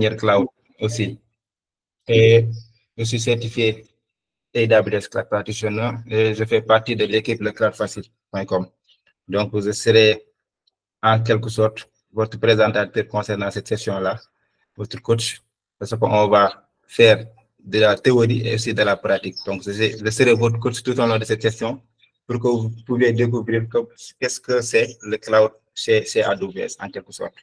manière cloud aussi. Et je suis certifié AWS Cloud Practitioner et je fais partie de l'équipe lecloudfacile.com. Donc, je serai en quelque sorte votre présentateur concernant cette session-là, votre coach, parce qu'on va faire de la théorie et aussi de la pratique. Donc, je serai votre coach tout au long de cette session pour que vous puissiez découvrir qu'est-ce que c'est le cloud chez AWS en quelque sorte.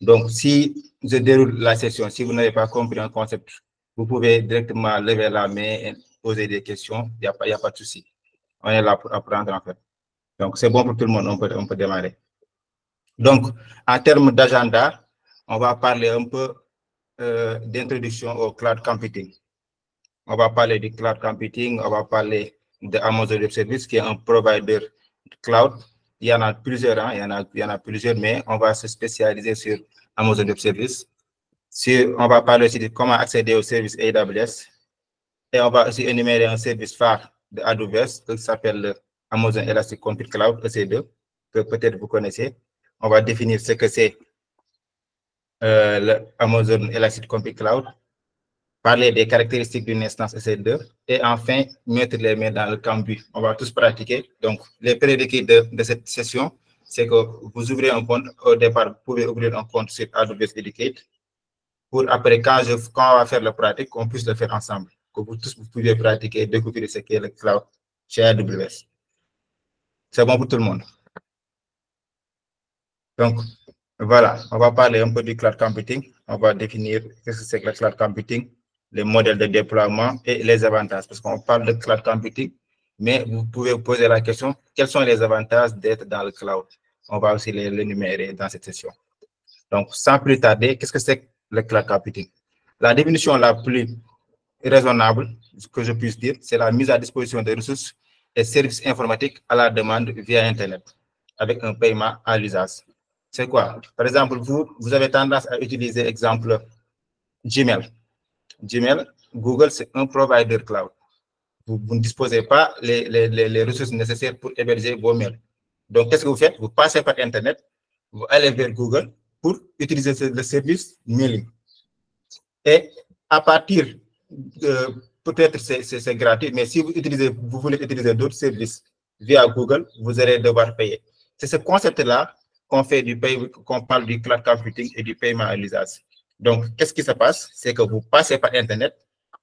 Donc, si je déroule la session, si vous n'avez pas compris un concept, vous pouvez directement lever la main et poser des questions. Il n'y a pas de souci. On est là pour apprendre en fait. Donc, c'est bon pour tout le monde, on peut démarrer. Donc, en termes d'agenda, on va parler un peu d'introduction au cloud computing. On va parler du cloud computing, on va parler de Amazon Web Services, qui est un provider cloud. Il y en a plusieurs, hein, il y en a plusieurs, mais on va se spécialiser sur Amazon Web Services. On va parler aussi de comment accéder aux services AWS. Et on va aussi énumérer un service phare de AWS qui s'appelle le Amazon Elastic Compute Cloud, EC2, que peut-être vous connaissez. On va définir ce que c'est le Amazon Elastic Compute Cloud, parler des caractéristiques d'une instance EC2 et enfin mettre les mains dans le cambouis. On va tous pratiquer. Donc, les prérequis de cette session, c'est que vous ouvrez un compte. Au départ, vous pouvez ouvrir un compte sur AWS Educate pour après, quand on va faire la pratique, on puisse le faire ensemble. Que vous tous vous pouvez pratiquer et découvrir ce qu'est le cloud chez AWS. C'est bon pour tout le monde. Donc, voilà, on va parler un peu du cloud computing. On va définir ce que c'est que le cloud computing, les modèles de déploiement et les avantages. Parce qu'on parle de cloud computing, mais vous pouvez vous poser la question, quels sont les avantages d'être dans le cloud? On va aussi les énumérer dans cette session. Donc, sans plus tarder, qu'est-ce que c'est que le cloud computing? La définition la plus raisonnable, ce que je puisse dire, c'est la mise à disposition de ressources et services informatiques à la demande via Internet, avec un paiement à l'usage. C'est quoi? Par exemple, vous avez tendance à utiliser, exemple, Gmail. Gmail, Google, c'est un provider cloud. Vous ne disposez pas les ressources nécessaires pour héberger vos mails. Donc, qu'est-ce que vous faites? Vous passez par Internet, vous allez vers Google pour utiliser le service mailing. Et à partir, peut-être c'est gratuit, mais si vous voulez utiliser d'autres services via Google, vous allez devoir payer. C'est ce concept-là qu'on parle du cloud computing et du paiement à l'usage. Donc, qu'est-ce qui se passe? C'est que vous passez par Internet,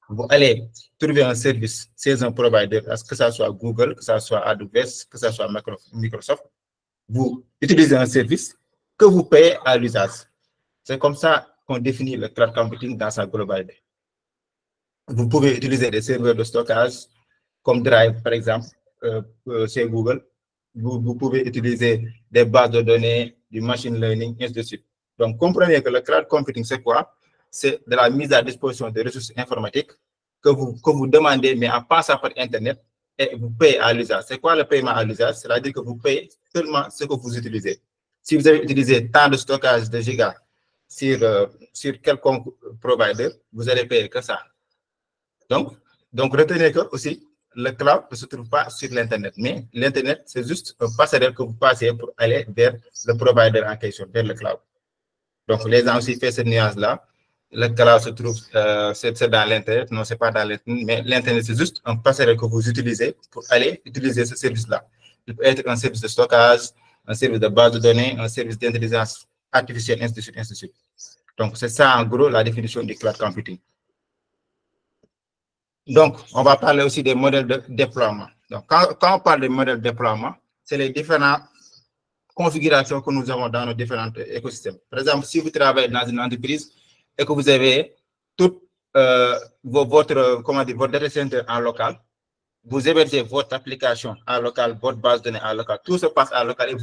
vous allez trouver un service chez un provider, que ce soit Google, que ce soit AWS, que ce soit Microsoft. Vous utilisez un service que vous payez à l'usage. C'est comme ça qu'on définit le cloud computing dans sa globalité. Vous pouvez utiliser des serveurs de stockage comme Drive, par exemple, chez Google. Vous pouvez utiliser des bases de données, du machine learning, et ainsi de suite. Donc, comprenez que le cloud computing, c'est quoi? C'est de la mise à disposition de ressources informatiques que vous demandez, mais en passant par Internet, et vous payez à l'usage. C'est quoi le paiement à l'usage? C'est-à-dire que vous payez seulement ce que vous utilisez. Si vous avez utilisé tant de stockage de gigas sur quelconque provider, vous allez payer que ça. Donc retenez que aussi, le cloud ne se trouve pas sur l'Internet, mais l'Internet, c'est juste un passerelle que vous passez pour aller vers le provider en question, vers le cloud. Donc, les gens aussi font cette nuance-là. Le cloud se trouve, c'est dans l'Internet, non, ce n'est pas dans l'Internet, mais l'Internet, c'est juste un passerelle que vous utilisez pour aller utiliser ce service-là. Il peut être un service de stockage, un service de base de données, un service d'intelligence artificielle, ainsi de suite, ainsi de suite. Donc, c'est ça, en gros, la définition du cloud computing. Donc, on va parler aussi des modèles de déploiement. Donc, quand on parle des modèles de déploiement, c'est les différentes configurations que nous avons dans nos différents écosystèmes. Par exemple, si vous travaillez dans une entreprise et que vous avez tout votre data center en local, vous hébergez votre application en local, votre base de données en local, tout se passe en local et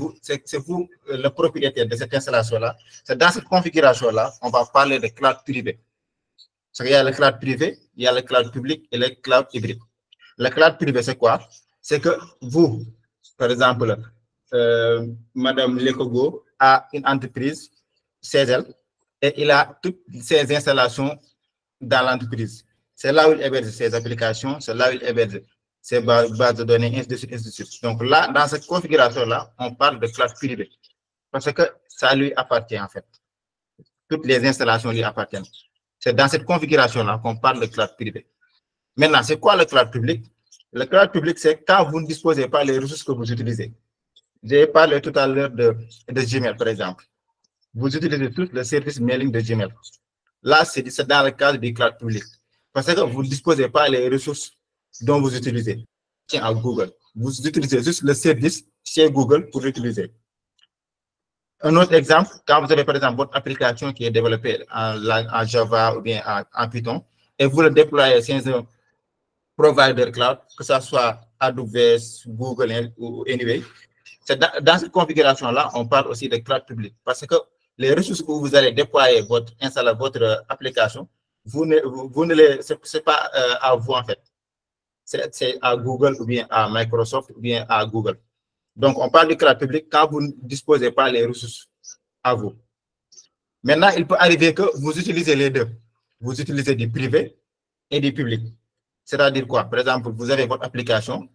c'est vous le propriétaire de cette installation-là. C'est dans cette configuration-là, on va parler de cloud privé. Il y a le cloud privé, il y a le cloud public et le cloud hybride. Le cloud privé, c'est quoi? C'est que vous, par exemple, Madame Lekogo a une entreprise chez elle et il a toutes ses installations dans l'entreprise. C'est là où il héberge ses applications, c'est là où il héberge ses bases de données, ainsi de suite, ainsi de suite. Donc là, dans cette configuration-là, on parle de cloud privé parce que ça lui appartient en fait. Toutes les installations lui appartiennent. C'est dans cette configuration-là qu'on parle de cloud privé. Maintenant, c'est quoi le cloud public? Le cloud public, c'est quand vous ne disposez pas des ressources que vous utilisez. J'ai parlé tout à l'heure de Gmail, par exemple. Vous utilisez tous le service mailing de Gmail. Là, c'est dans le cadre du cloud public. Parce que vous ne disposez pas des ressources dont vous utilisez. Tiens, à Google. Vous utilisez juste le service chez Google pour l'utiliser. Un autre exemple, quand vous avez par exemple votre application qui est développée en Java ou bien en Python, et vous le déployez chez un provider cloud, que ce soit AWS, Google ou Anyway, dans cette configuration-là, on parle aussi de cloud public. Parce que les ressources que vous allez déployer, installer votre application, c'est pas à vous en fait. C'est à Google ou bien à Microsoft ou bien à Google. Donc, on parle du cloud public quand vous ne disposez pas les ressources à vous. Maintenant, il peut arriver que vous utilisez les deux. Vous utilisez du privé et du public. C'est-à-dire quoi? Par exemple, vous avez votre application,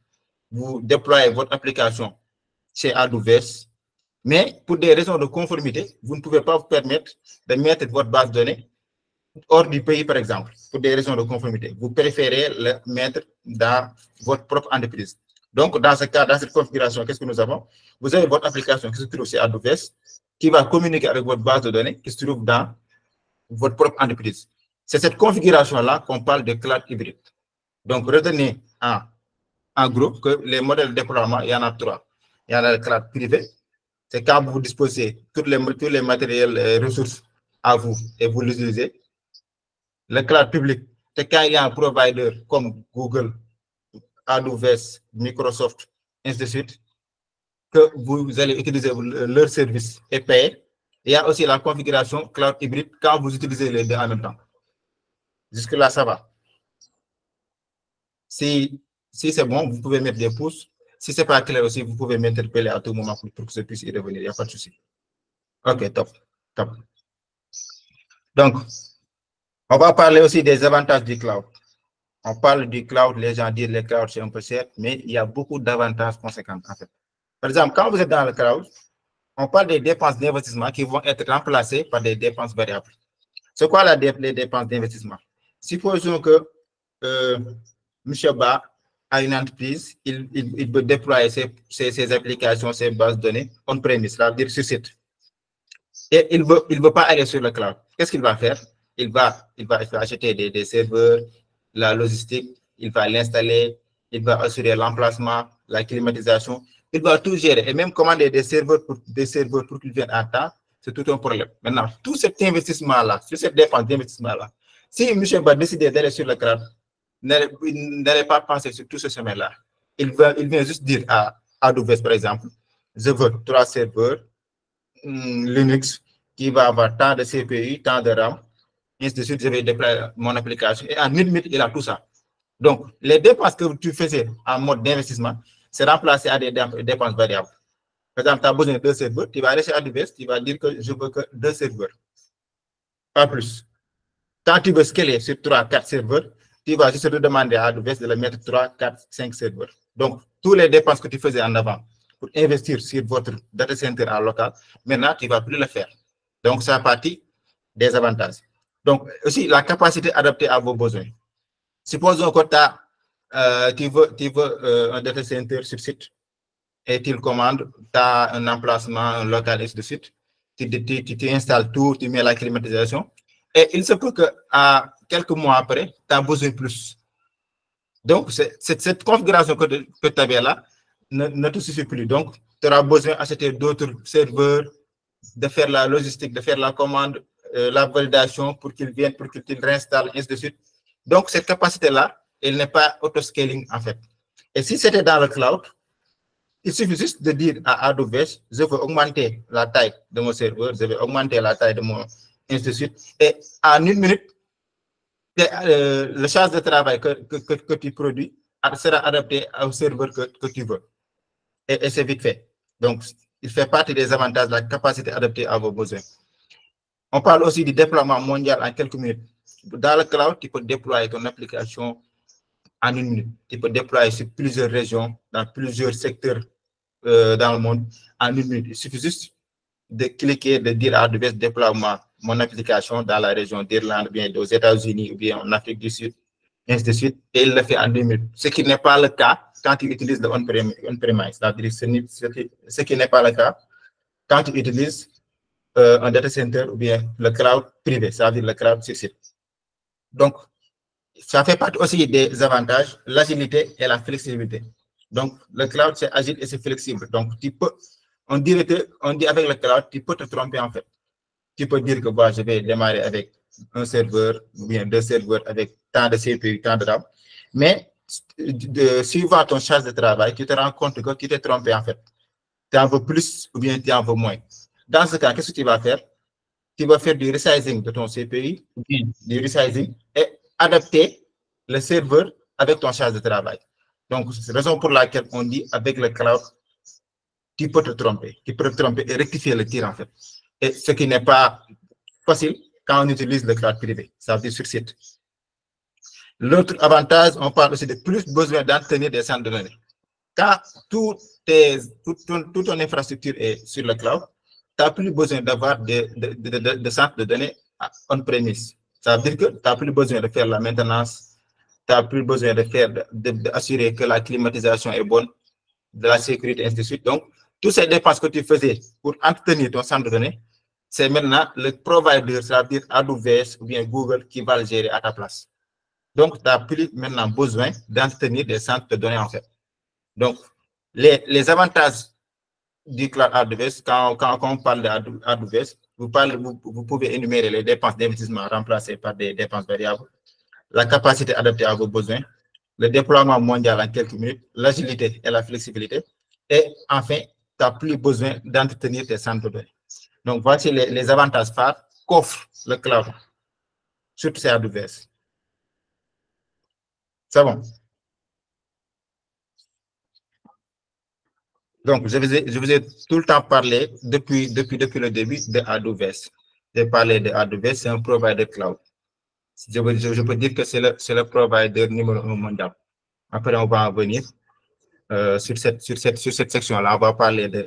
vous déployez votre application chez AWS, mais pour des raisons de conformité, vous ne pouvez pas vous permettre de mettre votre base de données hors du pays, par exemple, pour des raisons de conformité. Vous préférez le mettre dans votre propre entreprise. Donc, dans ce cas, dans cette configuration, qu'est-ce que nous avons? Vous avez votre application qui se trouve chez AWS, qui va communiquer avec votre base de données qui se trouve dans votre propre entreprise. C'est cette configuration-là qu'on parle de cloud hybride. Donc, retenez en groupe que les modèles de déploiement, il y en a trois. Il y en a le cloud privé, c'est quand vous disposez tous les matériels, ressources à vous et vous les utilisez. Le cloud public, c'est quand il y a un provider comme Google, AWS, Microsoft, ainsi de suite, que vous allez utiliser leur service et payer. Il y a aussi la configuration cloud hybride quand vous utilisez les deux en même temps. Jusque-là, ça va. Si c'est bon, vous pouvez mettre des pouces. Si ce n'est pas clair aussi, vous pouvez m'interpeller à tout moment pour que je puisse y revenir. Il n'y a pas de souci. OK, top. Donc, on va parler aussi des avantages du cloud. On parle du cloud, les gens disent le cloud, c'est un peu cher, mais il y a beaucoup d'avantages conséquents en fait. Par exemple, quand vous êtes dans le cloud, on parle des dépenses d'investissement qui vont être remplacées par des dépenses variables. C'est quoi les dépenses d'investissement? Supposons que M. Ba a une entreprise, il peut déployer ses applications, ses bases de données on-premise, c'est-à-dire sur site. Et il ne veut pas aller sur le cloud. Qu'est-ce qu'il va faire? Il va acheter des serveurs, la logistique, il va l'installer, il va assurer l'emplacement, la climatisation, il va tout gérer et même commander des serveurs pour qu'ils viennent à temps, c'est tout un problème. Maintenant, tout cet investissement-là, sur cette dépense d'investissement-là, si M. Ba décide d'aller sur le cloud, n'allez pas penser sur tout ce chemin-là. Il vient juste dire à AWS, par exemple, je veux 3 serveurs, Linux, qui va avoir tant de CPU, tant de RAM, ainsi de suite, je vais déployer mon application. Et en 1 minute, il a tout ça. Donc, les dépenses que tu faisais en mode d'investissement, c'est remplacé à des dépenses variables. Par exemple, tu as besoin de 2 serveurs, tu vas aller chez AWS, tu vas dire que je veux que 2 serveurs. Pas plus. Quand tu veux scaler sur 3, 4 serveurs, tu vas juste demander à AWS de le mettre 3, 4, 5 serveurs. Donc, toutes les dépenses que tu faisais en avant pour investir sur votre data center en local, maintenant, tu ne vas plus le faire. Donc, ça a partie des avantages. Donc, aussi, la capacité adaptée à vos besoins. Supposons que tu veux un data center sur site et tu le commandes, tu as un emplacement, un local, et ainsi de suite. Tu installes tout, tu mets la climatisation. Et il se peut qu'à quelques mois après, tu as besoin de plus. Donc, cette configuration que tu avais là ne te suffit plus. Donc, tu auras besoin d'acheter d'autres serveurs, de faire la logistique, de faire la commande, la validation pour qu'ils viennent, pour qu'ils réinstallent, ainsi de suite. Donc, cette capacité-là, elle n'est pas auto-scaling en fait. Et si c'était dans le cloud, il suffit juste de dire à AWS, je veux augmenter la taille de mon serveur, je veux augmenter la taille de mon ainsi de suite. Et en 1 minute, le charge de travail que tu produis sera adapté au serveur que tu veux. Et c'est vite fait. Donc, il fait partie des avantages de la capacité adaptée à vos besoins. On parle aussi du déploiement mondial en quelques minutes. Dans le cloud, tu peux déployer ton application en 1 minute. Tu peux déployer sur plusieurs régions, dans plusieurs secteurs dans le monde en 1 minute. Il suffit juste de cliquer, de dire à AWS déploiement mon application dans la région d'Irlande, bien aux États-Unis ou bien en Afrique du Sud, ainsi de suite, et il le fait en 2 minutes. Ce qui n'est pas le cas quand tu utilises le on-premise. C'est-à-dire ce qui n'est pas le cas quand tu utilises un data center ou bien le cloud privé, c'est-à-dire le cloud sur site. Donc, ça fait partie aussi des avantages, l'agilité et la flexibilité. Donc, le cloud, c'est agile et c'est flexible. Donc, on dit avec le cloud, tu peux te tromper en fait. Tu peux dire que bah, je vais démarrer avec un serveur ou bien 2 serveurs avec tant de CPU, tant de RAM. Mais suivant ton charge de travail, tu te rends compte que tu t'es trompé en fait. Tu en veux plus ou bien tu en veux moins. Dans ce cas, qu'est-ce que tu vas faire? Tu vas faire du resizing de ton CPU, ou bien du resizing et adapter le serveur avec ton charge de travail. Donc, c'est la raison pour laquelle on dit avec le cloud, tu peux te tromper. Tu peux te tromper et rectifier le tir en fait. Et ce qui n'est pas facile quand on utilise le cloud privé, ça veut dire sur site. L'autre avantage, on parle aussi de plus besoin d'entretenir des centres de données. Quand toute ton infrastructure est sur le cloud, tu n'as plus besoin d'avoir de centres de données on-premise. Ça veut dire que tu n'as plus besoin de faire la maintenance, tu n'as plus besoin d'assurer que la climatisation est bonne, de la sécurité, ainsi de suite. Donc, toutes ces dépenses que tu faisais pour entretenir ton centre de données, c'est maintenant le provider, c'est-à-dire AWS ou bien Google qui va le gérer à ta place. Donc, tu n'as plus maintenant besoin d'entretenir des centres de données en fait. Donc, les avantages du cloud AWS, quand on parle d'AWS, vous pouvez énumérer les dépenses d'investissement remplacées par des dépenses variables, la capacité adaptée à vos besoins, le déploiement mondial en quelques minutes, l'agilité et la flexibilité, et enfin, tu n'as plus besoin d'entretenir tes centres de données. Donc, voici les avantages phares qu'offre le cloud, surtout c'est AWS. C'est bon. Donc, je vous ai tout le temps parlé depuis le début de AWS. J'ai parlé de AWS, c'est un provider cloud. Je peux dire que c'est le provider numéro 1 mondial. Après, on va en venir sur cette section-là. On va parler de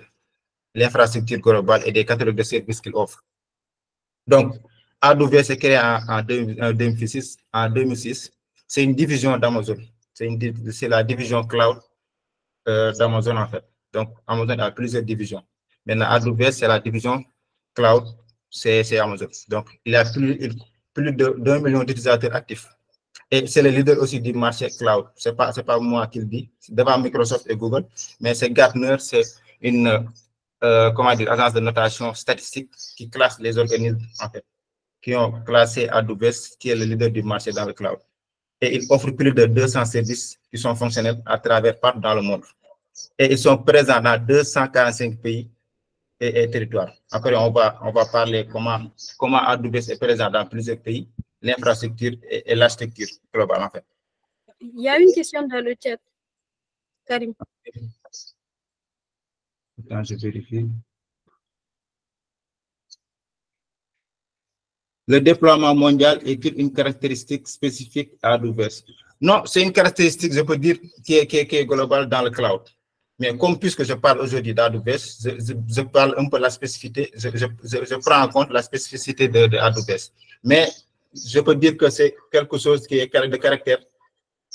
l'infrastructure globale et des catalogues de services qu'il offre. Donc, AWS est créé en 2006. C'est une division d'Amazon. C'est la division cloud d'Amazon en fait. Donc, Amazon a plusieurs divisions. Maintenant, AWS, c'est la division cloud, c'est Amazon. Donc, il y a plus d'1 million d'utilisateurs actifs. Et c'est le leader aussi du marché cloud. Ce n'est pas moi qui le dis, c'est devant Microsoft et Google, mais c'est Gartner, c'est une agence de notation statistique qui classe les organismes, en fait, qui ont classé AWS, qui est le leader du marché dans le cloud. Et il offre plus de 200 services qui sont fonctionnels à travers partout dans le monde. Et ils sont présents dans 245 pays et territoires. Après, on va parler comment AWS est présent dans plusieurs pays, l'infrastructure et l'architecture globale, en fait. Il y a une question dans le chat, Karim. Attends, je vérifie. Le déploiement mondial est-il une caractéristique spécifique à AWS? Non, c'est une caractéristique, je peux dire, qui est globale dans le cloud. Mais comme puisque je parle aujourd'hui d'AWS, je parle un peu de la spécificité, je prends en compte la spécificité de AWS. Mais je peux dire que c'est quelque chose qui est de caractère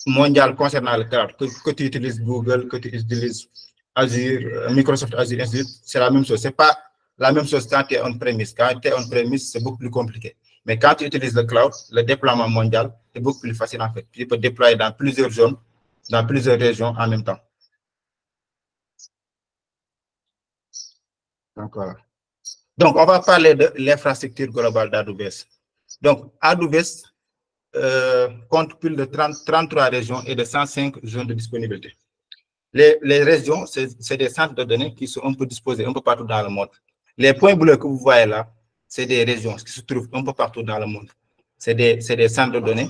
mondial concernant le cloud. Que tu utilises Google, que tu utilises Azure, Microsoft Azure, c'est la même chose. Ce n'est pas la même chose quand tu es on-premise. Quand tu es on-premise, c'est beaucoup plus compliqué. Mais quand tu utilises le cloud, le déploiement mondial est beaucoup plus facile en fait. Tu peux déployer dans plusieurs zones, dans plusieurs régions en même temps. Donc, on va parler de l'infrastructure globale d'AWS. Donc, AWS compte plus de 33 régions et de 105 zones de disponibilité. Les régions, c'est des centres de données qui sont un peu disposés un peu partout dans le monde. Les points bleus que vous voyez là, c'est des régions qui se trouvent un peu partout dans le monde. C'est des centres de données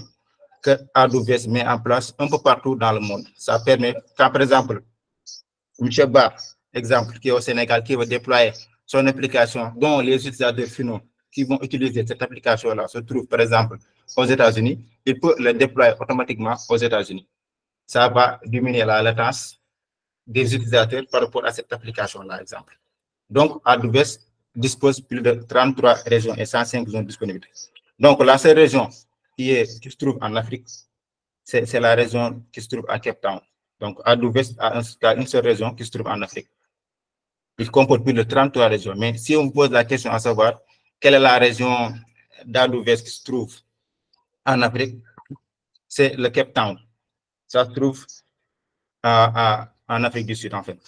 que AWS met en place un peu partout dans le monde. Ça permet, quand par exemple, M. Bar, exemple, qui est au Sénégal, qui va déployer son application, dont les utilisateurs finaux qui vont utiliser cette application-là se trouvent, par exemple, aux États-Unis, il peut le déployer automatiquement aux États-Unis. Ça va diminuer la latence des utilisateurs par rapport à cette application-là, exemple. Donc, AWS dispose plus de 33 régions et 105 zones de disponibilité. Donc, la seule région qui se trouve en Afrique, c'est la région qui se trouve à Cape Town. Donc, Ado-West a une seule région qui se trouve en Afrique. Il comporte plus de 33 régions. Mais si on pose la question à savoir quelle est la région d'Ado-West qui se trouve en Afrique, c'est le Cape Town. Ça se trouve en Afrique du Sud, en fait.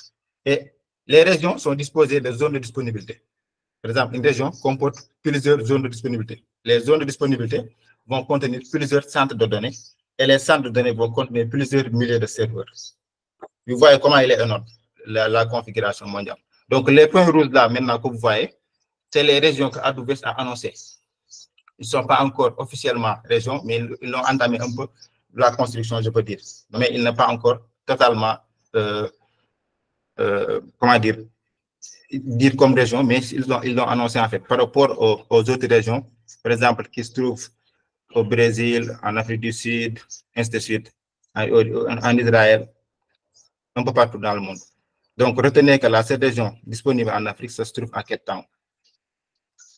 Et les régions sont disposées de zones de disponibilité. Par exemple, une région comporte plusieurs zones de disponibilité. Les zones de disponibilité vont contenir plusieurs centres de données et les centres de données vont contenir plusieurs milliers de serveurs. Vous voyez comment il est énorme, la configuration mondiale. Donc, les points rouges là, maintenant que vous voyez, c'est les régions que Ado-West a annoncées. Ils ne sont pas encore officiellement régions, mais ils ont entamé un peu la construction, je peux dire. Mais il n'est pas encore totalement, comment dire comme région, mais ils l'ont annoncé en fait par rapport aux autres régions, par exemple, qui se trouvent au Brésil, en Afrique du Sud, ainsi de suite, en Israël, un peu partout dans le monde. Donc, retenez que la seule région disponible en Afrique se trouve à Cape Town.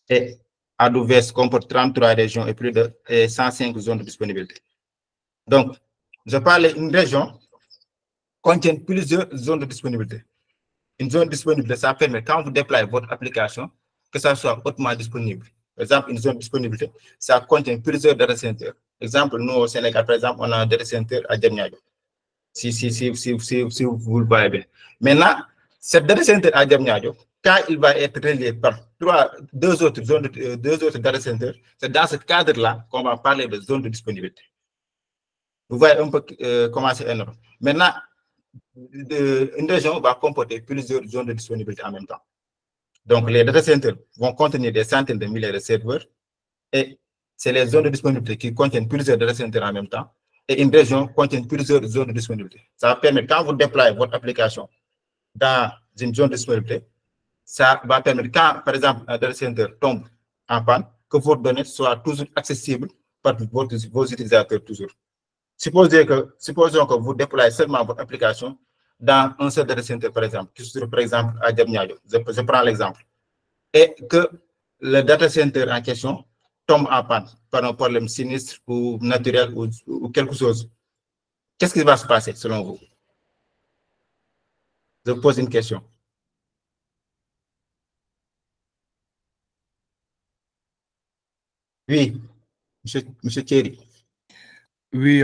Et Ado-West comporte 33 régions et plus de 105 zones de disponibilité. Donc, je parle d'une région contient plusieurs zones de disponibilité. Une zone disponible, ça permet, quand vous déployez votre application, que ça soit hautement disponible. Par exemple, une zone de disponibilité, ça contient plusieurs data centers. Exemple, nous au Sénégal, par exemple, on a un data center à Diamniadio. Si vous le voyez bien. Maintenant, cette data center à Diamniadio, quand il va être relié par deux autres data centers, c'est dans ce cadre-là qu'on va parler de zone de disponibilité. Vous voyez un peu comment c'est énorme. Maintenant, une région va comporter plusieurs zones de disponibilité en même temps. Donc, les data centers vont contenir des centaines de milliers de serveurs et c'est les zones de disponibilité qui contiennent plusieurs data centers en même temps et une région contient plusieurs zones de disponibilité. Ça va permettre, quand vous déployez votre application dans une zone de disponibilité, ça va permettre, quand, par exemple, un data center tombe en panne, que vos données soient toujours accessibles par vos utilisateurs toujours. Supposons que vous déployez seulement votre application dans un seul data center, par exemple, qui se trouve par exemple à Diamniadio. Je prends l'exemple. Et que le data center en question tombe en panne par un problème sinistre ou naturel ou quelque chose. Qu'est-ce qui va se passer selon vous? Je vous pose une question. Oui, monsieur Thierry. Oui,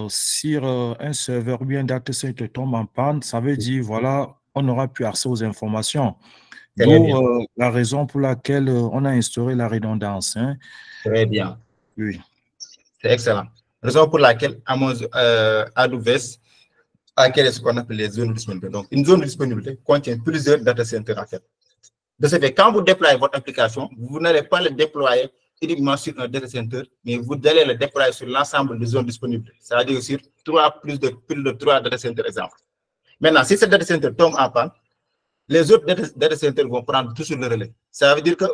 si un serveur ou bien un data center tombe en panne, ça veut dire, voilà, on n'aura plus accès aux informations. D'où la raison pour laquelle on a instauré la redondance. Hein. Très bien. Oui. C'est excellent. Raison pour laquelle Ado-West a créé ce qu'on appelle les zones de disponibilité. Donc, une zone de disponibilité contient plusieurs data centers en fait. De ce fait, quand vous déployez votre application, vous n'allez pas le déployer uniquement sur un data center, mais vous allez le déployer sur l'ensemble des zones disponibles. C'est-à-dire sur plus de 3 data centers, exemple. Maintenant, si ce data center tombe en panne, les autres data centers vont prendre toujours le relais. Ça veut dire que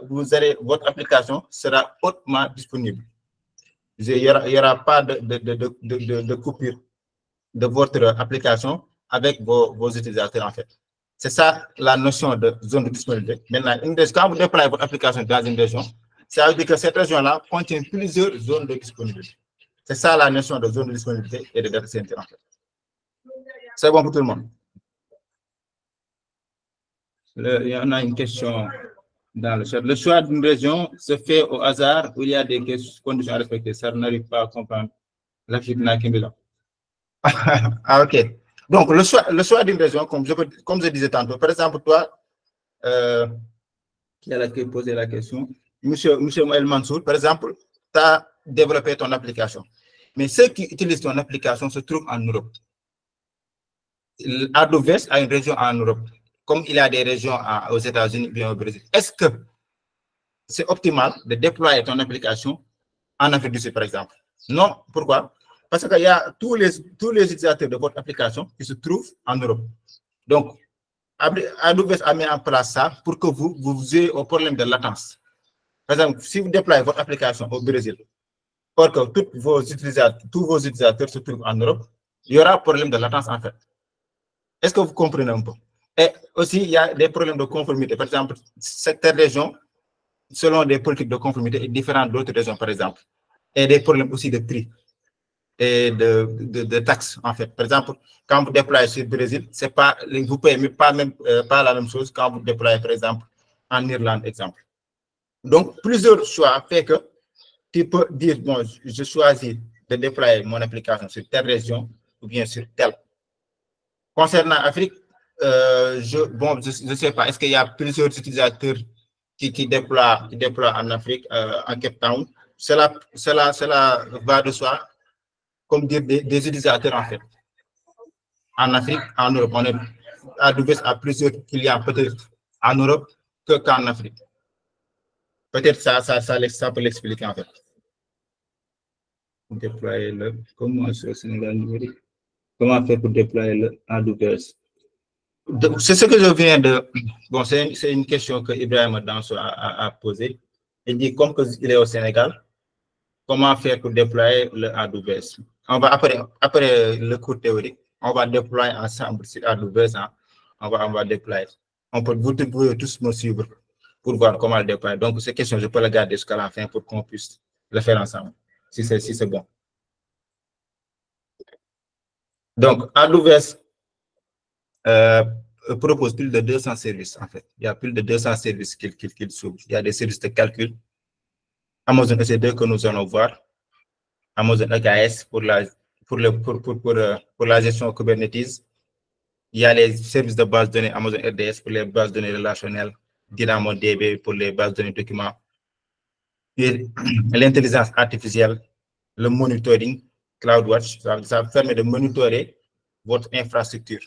votre application sera hautement disponible. Il n'y aura pas de coupure de votre application avec vos utilisateurs, en fait. C'est ça la notion de zone de disponibilité. Maintenant, quand vous déployez votre application dans une région, ça veut dire que cette région-là contient plusieurs zones de disponibilité. C'est ça la notion de zone de disponibilité et de data center, en fait. C'est bon pour tout le monde? Il y en a une question dans le chat. Le choix d'une région se fait au hasard ou il y a des conditions à respecter? Ça n'arrive pas à comprendre. Ah, ok. Donc, le choix d'une région, comme je disais tantôt, par exemple, toi, qui a posé la question, Monsieur El Mansour, par exemple, tu as développé ton application. Mais ceux qui utilisent ton application se trouvent en Europe. Ado-West a une région en Europe, comme il y a des régions aux États-Unis bien au Brésil. Est-ce que c'est optimal de déployer ton application en Afrique du Sud, par exemple? Non. Pourquoi? Parce qu'il y a tous les utilisateurs de votre application qui se trouvent en Europe. Donc, Ado-West a mis en place ça pour que vous ayez au problème de latence. Par exemple, si vous déployez votre application au Brésil, or que tous vos utilisateurs se trouvent en Europe, il y aura un problème de latence en fait. Est-ce que vous comprenez un peu? Et aussi, il y a des problèmes de conformité. Par exemple, certaines régions selon des politiques de conformité et différentes d'autres raisons, par exemple. Et des problèmes aussi de prix et de taxes, en fait. Par exemple, quand vous déployez sur le Brésil, c'est pas, vous ne payez pas la même chose quand vous déployez, par exemple, en Irlande, exemple. Donc, plusieurs choix fait que tu peux dire, bon, je choisis de déployer mon application sur telle région ou bien sur telle. Concernant l'Afrique, je ne sais pas, est-ce qu'il y a plusieurs utilisateurs qui déploient en Afrique, en Cape Town? Cela va de soi, comme dire des utilisateurs, en fait. En Afrique, en Europe, on est AWS à plusieurs clients, peut-être en Europe qu'en Afrique. Peut-être ça peut l'expliquer, en fait. Déployer comment faire pour déployer le AWS? C'est ce que je viens de... Bon, c'est une question que Ibrahim Danso a posée. Il dit, comme il est au Sénégal, comment faire pour déployer le AWS? On va, après le cours théorique, on va déployer ensemble sur AWS. Hein? On va déployer. Vous pouvez tous me suivre pour voir comment le déployer. Donc, ces questions, je peux les garder jusqu'à la fin pour qu'on puisse le faire ensemble, si c'est bon. Donc, AWS propose plus de 200 services, en fait. Il y a plus de 200 services qu'il s'ouvre. Il y a des services de calcul. Amazon EC2 que nous allons voir. Amazon EKS pour la gestion Kubernetes. Il y a les services de base de données Amazon RDS pour les bases de données relationnelles. DynamoDB pour les bases de données documents. L'intelligence artificielle, le monitoring, CloudWatch, ça permet de monitorer votre infrastructure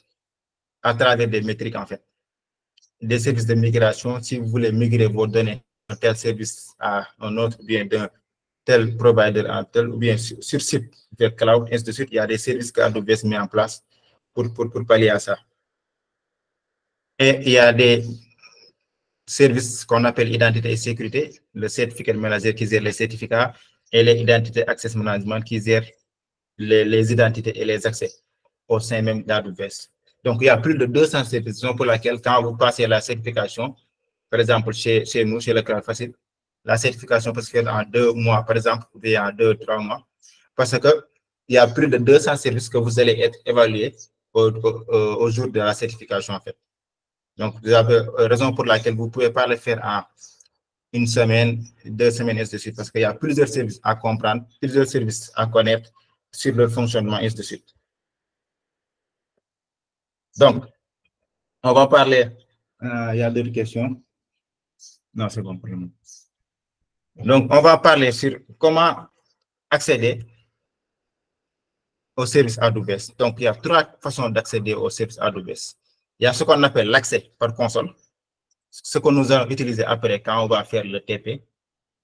à travers des métriques, en fait. Des services de migration, si vous voulez migrer vos données d'un tel service à un autre, ou bien d'un tel provider à tel, ou bien sur site vers cloud, ainsi de suite, il y a des services que AWS met en place pour pallier à ça. Et il y a des services qu'on appelle identité et sécurité, le certificate manager qui gère les certificats et les identités access management qui gère les identités et les accès au sein même d'AWS. Donc, il y a plus de 200 services pour lesquels, quand vous passez la certification, par exemple, chez nous, chez le Cloud Facile, la certification peut se faire en 2 mois, par exemple, ou bien en 2-3 mois, parce qu'il y a plus de 200 services que vous allez être évalués au jour de la certification, en fait. Donc, vous avez raison pour laquelle vous ne pouvez pas le faire en 1 semaine, 2 semaines, et ainsi de suite, parce qu'il y a plusieurs services à comprendre, plusieurs services à connaître sur leur fonctionnement, et ainsi de suite. Donc, on va parler, il y a d'autres questions. Non, c'est bon pour le moment. Donc, on va parler sur comment accéder aux services AWS. Donc, il y a 3 façons d'accéder aux services AWS. Il y a ce qu'on appelle l'accès par console, ce que nous allons utiliser après quand on va faire le TP.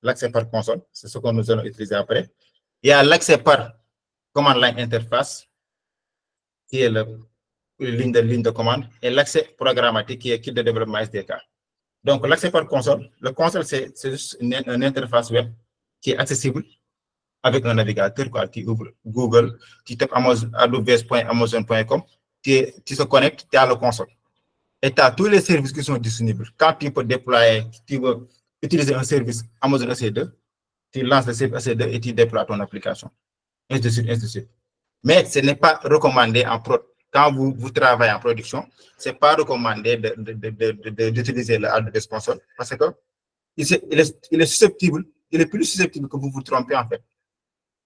L'accès par console, c'est ce que nous allons utiliser après. Il y a l'accès par command line interface, qui est la ligne de commande, et l'accès programmatique, qui est kit de développement SDK. Donc, l'accès par console, le console, c'est juste une interface web qui est accessible avec un navigateur, quoi, qui ouvre Google, qui tape aws.amazon.com, tu se connectes, tu as le console. Et tu as tous les services qui sont disponibles. Quand tu peux déployer, tu veux utiliser un service Amazon EC2, tu lances le service EC2 et tu déploies ton application. Ainsi de suite, ainsi de suite. Mais ce n'est pas recommandé en prod. Quand vous travaillez en production, ce n'est pas recommandé d'utiliser le AWS Console parce que il est susceptible, il est plus susceptible que vous vous trompez, en fait.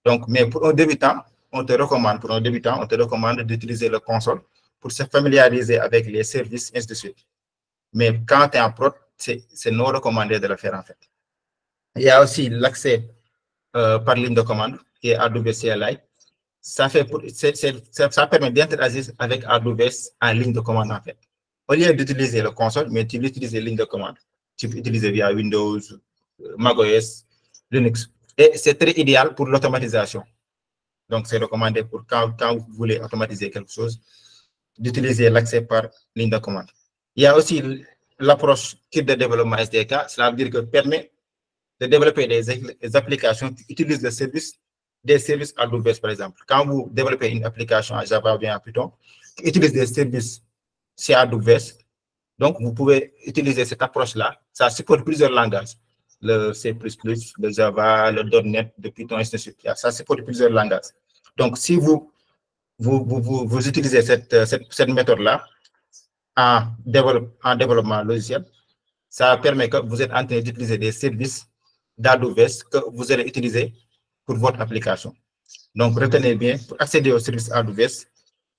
Donc, mais pour un débutant, on te recommande d'utiliser le console pour se familiariser avec les services, ainsi de suite. Mais quand tu es en prod, c'est non recommandé de le faire, en fait. Il y a aussi l'accès par ligne de commande, qui est AWS CLI. Ça permet d'interagir avec AWS en ligne de commande, en fait. Au lieu d'utiliser le console, mais tu utilises les lignes de commande. Tu peux utiliser via Windows, macOS, Linux. Et c'est très idéal pour l'automatisation. Donc, c'est recommandé pour quand vous voulez automatiser quelque chose, d'utiliser l'accès par ligne de commande. Il y a aussi l'approche kit de développement SDK. Cela veut dire que permet de développer des applications qui utilisent des services AWS, par exemple. Quand vous développez une application en Java ou bien en Python, qui utilise des services chez AWS, donc vous pouvez utiliser cette approche-là. Ça supporte plusieurs langages. le C++, le Java, le .NET, le Python, ainsi de suite. Ça, c'est pour plusieurs langages. Donc, si vous utilisez cette méthode-là en développement logiciel, ça permet que vous êtes en train d'utiliser des services d'AWS que vous allez utiliser pour votre application. Donc, retenez bien, pour accéder aux services AWS,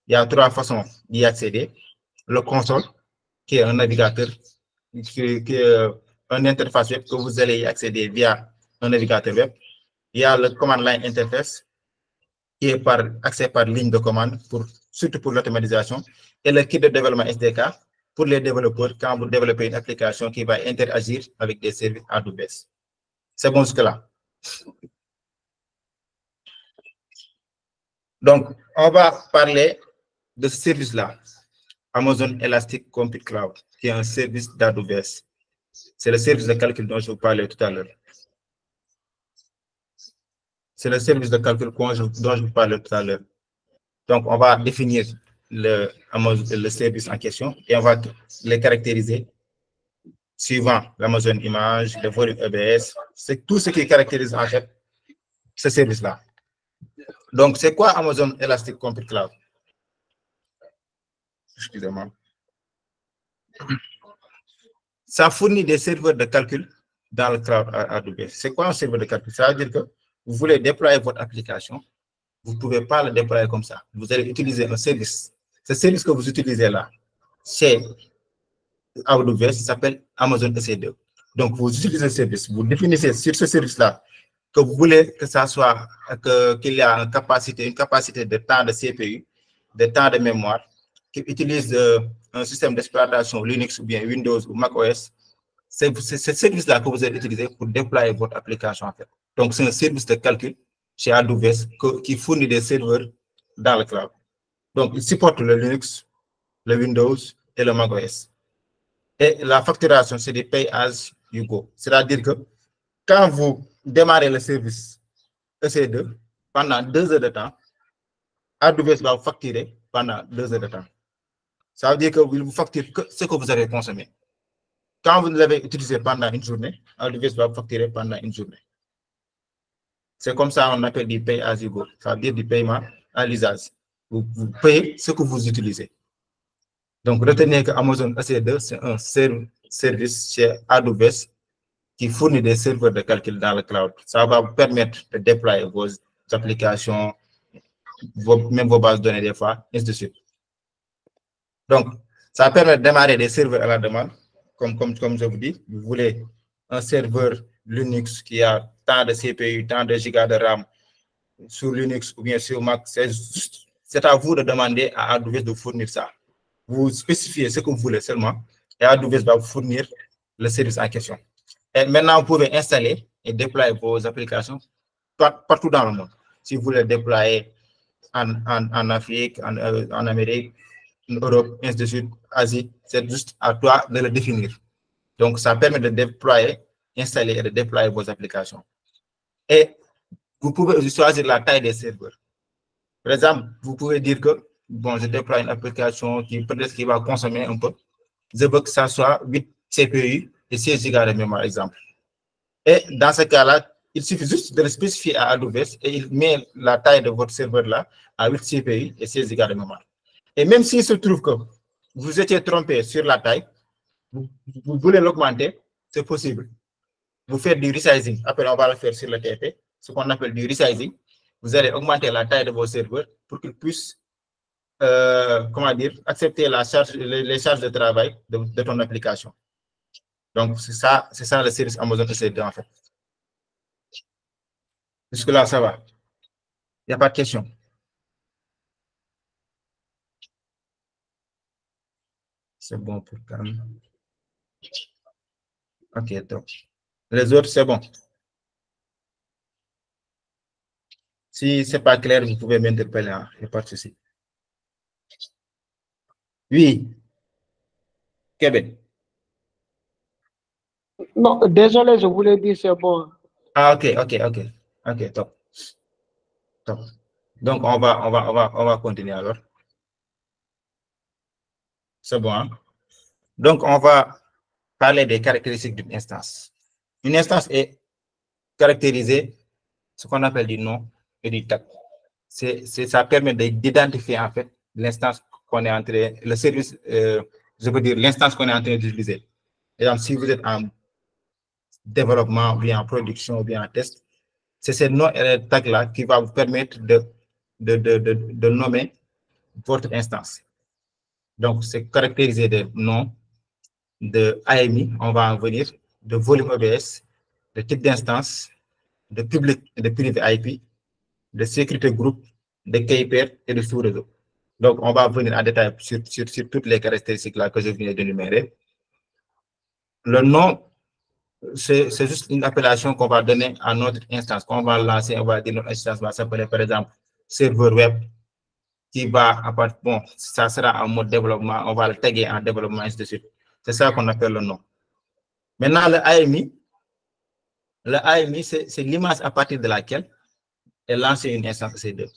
il y a 3 façons d'y accéder. Le console, qui est un navigateur, qui est une interface web que vous allez y accéder via un navigateur web. Il y a le command line interface, qui est accès par ligne de commande, surtout pour l'automatisation, et le kit de développement SDK pour les développeurs quand vous développez une application qui va interagir avec des services AWS. C'est bon jusque-là. Donc, on va parler de ce service-là, Amazon Elastic Compute Cloud, qui est un service d'AWS. C'est le service de calcul dont je vous parlais tout à l'heure. C'est le service de calcul dont je vous parlais tout à l'heure. Donc, on va définir le service en question et on va les caractériser suivant l'Amazon Image, le volume EBS. C'est tout ce qui caractérise en fait ce service-là. Donc, c'est quoi Amazon Elastic Compute Cloud? Excusez-moi. Ça fournit des serveurs de calcul dans le cloud AWS. C'est quoi un serveur de calcul? Ça veut dire que vous voulez déployer votre application, vous ne pouvez pas le déployer comme ça. Vous allez utiliser un service. Ce service que vous utilisez là, chez AWS, s'appelle Amazon EC2. Donc, vous utilisez le service, vous définissez sur ce service-là que vous voulez que ça soit, qu'il y a une capacité de temps de CPU, de temps de mémoire, qui utilise un système d'exploitation Linux ou bien Windows ou macOS. C'est ce service-là que vous allez utiliser pour déployer votre application en fait. Donc, c'est un service de calcul chez AWS qui fournit des serveurs dans le cloud. Donc, il supporte le Linux, le Windows et le macOS. Et la facturation, c'est des pay as you go. C'est-à-dire que quand vous démarrez le service EC2, pendant 2 heures de temps, AWS va vous facturer pendant 2 heures de temps. Ça veut dire qu'il vous facture que ce que vous avez consommé. Quand vous l'avez utilisé pendant une journée, AWS va vous facturer pendant une journée. C'est comme ça qu'on appelle du pay as you go. Ça veut dire du paiement à l'usage. Vous payez ce que vous utilisez. Donc, retenez que Amazon EC2, c'est un service chez AWS qui fournit des serveurs de calcul dans le cloud. Ça va vous permettre de déployer vos applications, même vos bases de données des fois, ainsi de suite. Donc, ça permet de démarrer des serveurs à la demande. Comme je vous dis, vous voulez un serveur Linux qui a tant de CPU, tant de gigas de RAM sur Linux ou bien sur Mac. C'est à vous de demander à AWS de fournir ça. Vous spécifiez ce que vous voulez seulement et AWS va vous fournir le service en question. Et maintenant, vous pouvez installer et déployer vos applications partout dans le monde. Si vous voulez déployer en Afrique, en Amérique, en Europe, ainsi de suite, Asie, c'est juste à toi de le définir. Donc, ça permet de déployer, installer et de déployer vos applications. Et vous pouvez aussi choisir la taille des serveurs. Par exemple, vous pouvez dire que, bon, je déploie une application qui peut-être qui va consommer un peu. Je veux que ça soit 8 CPU et 16 Go de mémoire, par exemple. Et dans ce cas-là, il suffit juste de le spécifier à AWS et il met la taille de votre serveur-là à 8 CPU et 16 Go de mémoire. Et même s'il se trouve que vous étiez trompé sur la taille, vous voulez l'augmenter, c'est possible. Vous faites du resizing. Après, on va le faire sur le TP, ce qu'on appelle du resizing. Vous allez augmenter la taille de vos serveurs pour qu'ils puissent, accepter les charges de travail de ton application. Donc, c'est ça le service Amazon EC2 en fait. Jusque-là, ça va. Il n'y a pas de question. C'est bon pour calme. Ok, top. Les autres, c'est bon. Si ce n'est pas clair, vous pouvez m'interpeller. Hein. Il n'y a pas de souci. Oui. Kevin. Non, désolé, je voulais dire c'est bon. Ah, ok, top. Top. Donc, on va continuer alors. C'est bon. Hein? Donc, on va parler des caractéristiques d'une instance. Une instance est caractérisée, ce qu'on appelle du nom et du tag. Ça permet d'identifier en fait l'instance qu'on est en train, le service, je veux dire l'instance qu'on est en train d'utiliser. Et si vous êtes en développement, ou bien en production, ou bien en test, c'est ce nom et le tag là qui va vous permettre de nommer votre instance. Donc, c'est caractérisé de nom, de AMI, on va en venir, de volume OBS, de type d'instance, de public et de privé IP, de sécurité groupe, de KPR et de sous-réseau. Donc, on va venir en détail sur toutes les caractéristiques là que je viens d'énumérer. Le nom, c'est juste une appellation qu'on va donner à notre instance. Qu'on va lancer, on va dire notre instance va s'appeler par exemple serveur web, qui va, bon, ça sera en mode développement, on va le taguer en développement, ainsi de suite. C'est ça qu'on appelle le nom. Maintenant, le AMI, c'est l'image à partir de laquelle est lancée une instance EC2.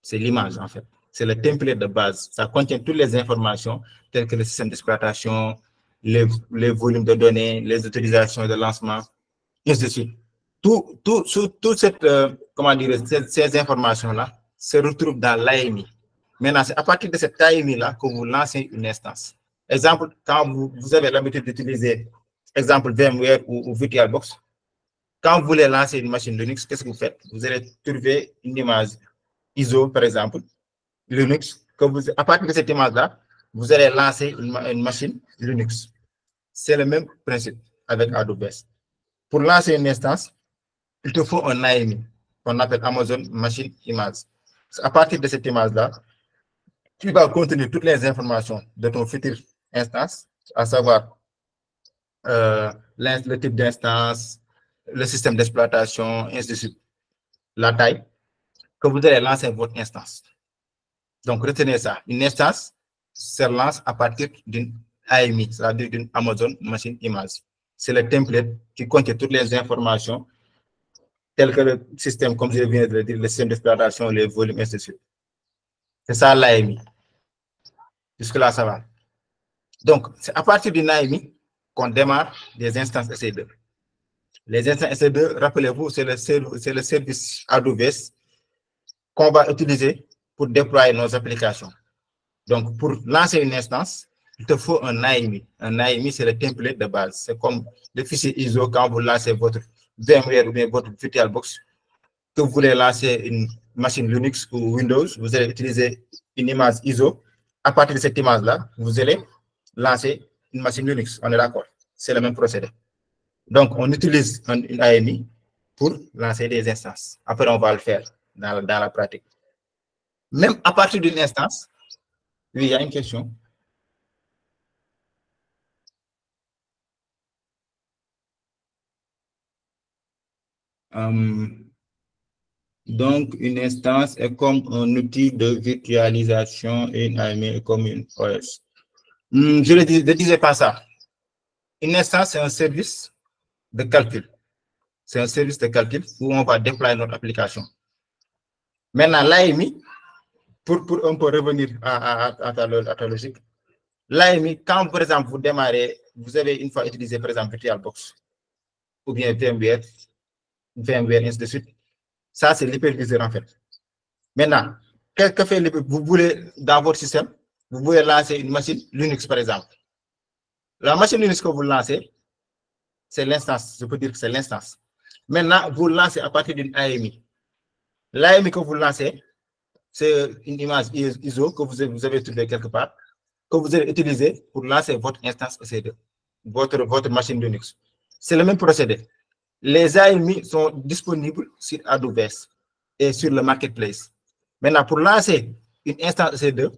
C'est l'image, en fait. C'est le template de base. Ça contient toutes les informations, telles que le système d'exploitation, les volumes de données, les autorisations de lancement, ainsi de suite. Toute cette, comment dire, ces informations-là se retrouvent dans l'AMI. Maintenant, c'est à partir de cette AMI-là que vous lancez une instance. Exemple, quand vous avez l'habitude d'utiliser, exemple, VMware ou VirtualBox, quand vous voulez lancer une machine Linux, qu'est-ce que vous faites? Vous allez trouver une image ISO, par exemple, Linux. À partir de cette image-là, vous allez lancer une machine Linux. C'est le même principe avec AWS. Pour lancer une instance, il te faut un AMI, qu'on appelle Amazon Machine Image. À partir de cette image-là, tu vas contenir toutes les informations de ton futur instance, à savoir le type d'instance, le système d'exploitation, ainsi de suite, la taille, que vous allez lancer votre instance. Donc, retenez ça. Une instance se lance à partir d'une AMI, c'est-à-dire d'une Amazon Machine Image. C'est le template qui contient toutes les informations, telles que le système, comme je viens de le dire, le système d'exploitation, les volumes, ainsi de suite. C'est ça l'AMI. Jusque-là, ça va. Donc, c'est à partir d'une AMI qu'on démarre des instances EC2. Les instances EC2, rappelez-vous, c'est le service AWS qu'on va utiliser pour déployer nos applications. Donc, pour lancer une instance, il te faut un AMI. Un AMI, c'est le template de base. C'est comme le fichier ISO quand vous lancez votre VMware ou bien votre VirtualBox, que vous voulez lancer une machine Linux ou Windows, vous allez utiliser une image ISO. À partir de cette image-là, vous allez lancer une machine Linux. On est d'accord? C'est le même procédé. Donc, on utilise une AMI pour lancer des instances. Après, on va le faire dans la pratique. Même à partir d'une instance, oui, il y a une question. Donc, une instance est comme un outil de virtualisation et une AMI est comme une OS. Je ne disais pas ça. Une instance, c'est un service de calcul. C'est un service de calcul où on va déployer notre application. Maintenant, l'AMI, pour un peu revenir à ta logique, l'AMI, quand par exemple vous démarrez, vous avez une fois utilisé par exemple VirtualBox ou bien VMware, ainsi de suite. Ça, c'est l'hyperviseur en fait. Maintenant, qu'est-ce que fait vous voulez dans votre système, vous voulez lancer une machine Linux par exemple. La machine Linux que vous lancez, c'est l'instance, je peux dire que c'est l'instance. Maintenant, vous lancez à partir d'une AMI. L'AMI que vous lancez, c'est une image ISO que vous avez trouvée quelque part, que vous allez utiliser pour lancer votre instance EC2, votre machine Linux. C'est le même procédé. Les AMI sont disponibles sur AWS et sur le marketplace. Maintenant, pour lancer une instance EC2,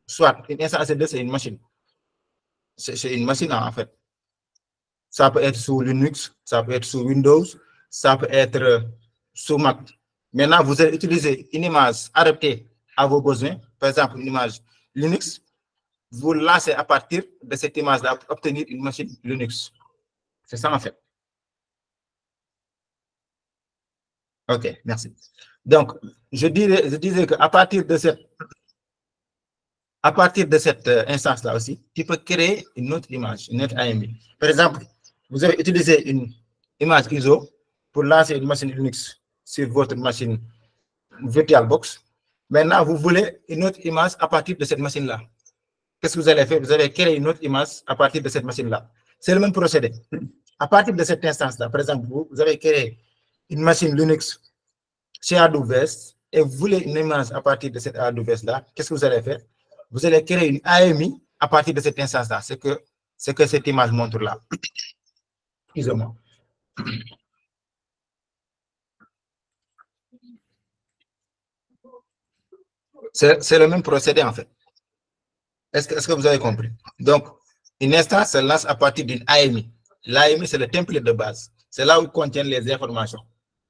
soit une instance EC2, c'est une machine. C'est une machine en fait. Ça peut être sous Linux, ça peut être sous Windows, ça peut être sous Mac. Maintenant, vous allez utiliser une image adaptée à vos besoins, par exemple une image Linux, vous lancez à partir de cette image-là pour obtenir une machine Linux. C'est ça en fait. OK, merci. Donc, je disais qu'à partir de cette instance-là aussi, tu peux créer une autre image, une autre AMI. Par exemple, vous avez utilisé image ISO pour lancer une machine Linux sur votre machine VirtualBox. Maintenant, vous voulez une autre image à partir de cette machine-là. Qu'est-ce que vous allez faire? Vous allez créer une autre image à partir de cette machine-là. C'est le même procédé. À partir de cette instance-là, par exemple, vous avez créé une machine Linux chez AWS et vous voulez une image à partir de cette AWS-là. Qu'est-ce que vous allez faire? Vous allez créer une AMI à partir de cette instance-là. C'est que cette image montre là. Excusez-moi. C'est le même procédé en fait. Est-ce que vous avez compris? Donc, une instance se lance à partir d'une AMI. L'AMI, c'est le template de base. C'est là où contiennent les informations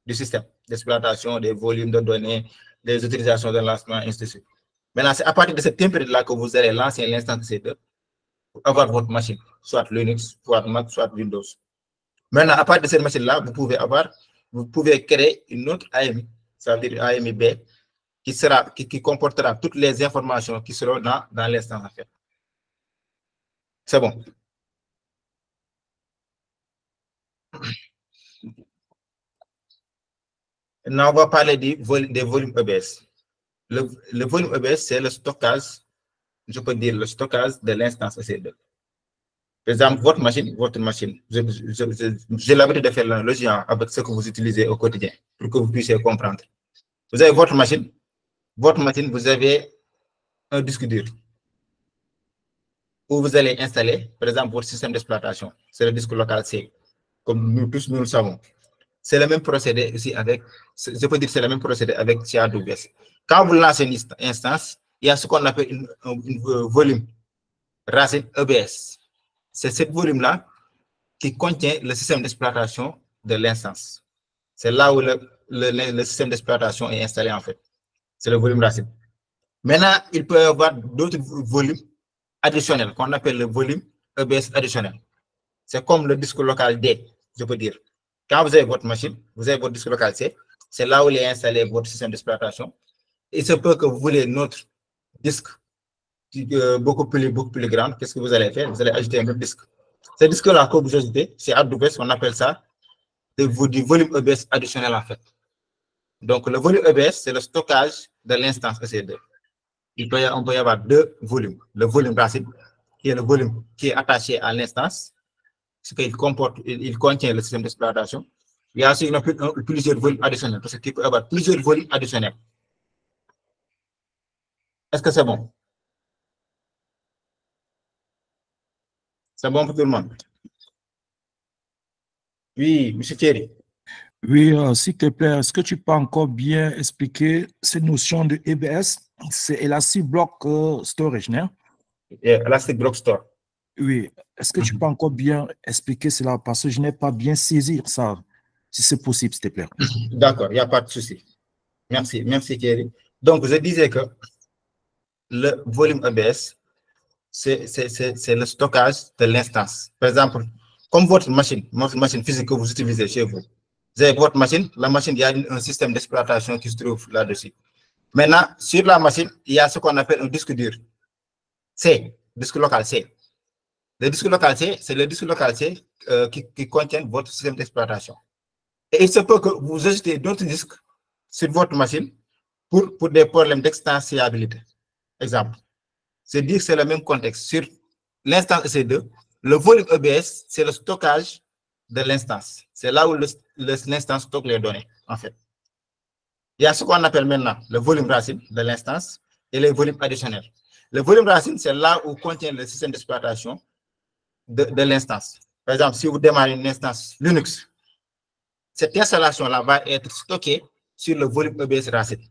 du système d'exploitation, des volumes de données, des utilisations de lancement, ainsi de suite. Maintenant, c'est à partir de ce template-là que vous allez lancer l'instance C2 pour avoir votre machine, soit Linux, soit Mac, soit Windows. Maintenant, à partir de cette machine-là, vous pouvez créer une autre AMI, ça veut dire une AMI B, qui comportera toutes les informations qui seront dans l'instance en fait. C'est bon. Maintenant, on va parler des volumes EBS. Le volume EBS, c'est le stockage, je peux dire le stockage de l'instance EC2. Par exemple, votre machine, j'ai l'habitude de faire l'analogie avec ce que vous utilisez au quotidien pour que vous puissiez comprendre. Vous avez votre machine, vous avez un disque dur où vous allez installer, par exemple, votre système d'exploitation. C'est le disque local C, comme nous tous nous le savons. C'est le même procédé ici avec, je peux dire que c'est le même procédé avec AWS. Quand vous lancez une instance, il y a ce qu'on appelle un volume racine EBS. C'est ce volume-là qui contient le système d'exploitation de l'instance. C'est là où le système d'exploitation est installé en fait. C'est le volume racine. Maintenant, il peut y avoir d'autres volumes additionnels qu'on appelle le volume EBS additionnel. C'est comme le disque local D, je peux dire. Quand vous avez votre machine, vous avez votre disque local C, c'est là où il est installé votre système d'exploitation. Il se peut que vous voulez notre disque beaucoup plus grand. Qu'est-ce que vous allez faire? Vous allez ajouter un autre disque. Ce disque-là que vous ajoutez, c'est AWS, on appelle ça du volume EBS additionnel en fait. Donc, le volume EBS, c'est le stockage de l'instance EC2. On peut y avoir deux volumes. Le volume racine, qui est le volume qui est attaché à l'instance, ce qu'il comporte, il contient le système d'exploitation. Il y a aussi plusieurs volumes additionnels, parce qu'il peut y avoir plusieurs volumes additionnels. Est-ce que c'est bon? C'est bon pour tout le monde? Oui, M. Thierry. Oui, s'il te plaît, est-ce que tu peux encore bien expliquer cette notion de EBS? C'est Elastic Block Storage, non? Elastic Block Store. Oui, est-ce que tu peux encore bien expliquer cela? Parce que je n'ai pas bien saisi ça, si c'est possible, s'il te plaît. D'accord, il n'y a pas de souci. Merci Thierry. Donc, je disais que le volume EBS, c'est le stockage de l'instance. Par exemple, comme votre machine physique que vous utilisez chez vous. Vous avez votre machine, la machine, il y a un système d'exploitation qui se trouve là-dessus. Maintenant, sur la machine, il y a ce qu'on appelle un disque dur. C, disque local C. Le disque local C, c'est le disque local C qui contient votre système d'exploitation. Et il se peut que vous ajoutez d'autres disques sur votre machine pour des problèmes d'extensibilité. Exemple. C'est dire que c'est le même contexte. Sur l'instance EC2, le volume EBS, c'est le stockage de l'instance. C'est là où l'instance stocke les données, en fait. Il y a ce qu'on appelle maintenant le volume racine de l'instance et les volumes additionnels. Le volume racine, c'est là où contient le système d'exploitation de l'instance. Par exemple, si vous démarrez une instance Linux, cette installation-là va être stockée sur le volume EBS racine.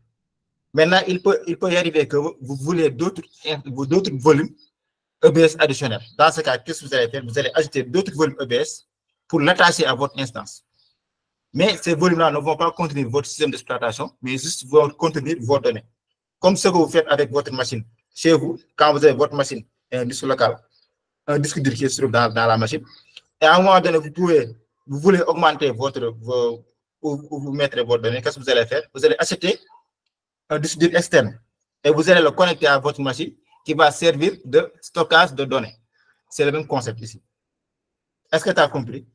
Maintenant, il peut y arriver que vous voulez d'autres volumes EBS additionnels. Dans ce cas, qu'est-ce que vous allez faire? Vous allez ajouter d'autres volumes EBS pour l'attacher à votre instance. Mais ces volumes-là ne vont pas contenir votre système d'exploitation, mais juste vont contenir vos données. Comme ce que vous faites avec votre machine. Chez vous, quand vous avez votre machine et un disque local, un disque dur qui se trouve dans la machine, et à un moment donné, vous voulez augmenter où vous mettrez vos données, qu'est-ce que vous allez faire? Vous allez acheter un disque dur externe et vous allez le connecter à votre machine qui va servir de stockage de données. C'est le même concept ici. Est-ce que tu as compris?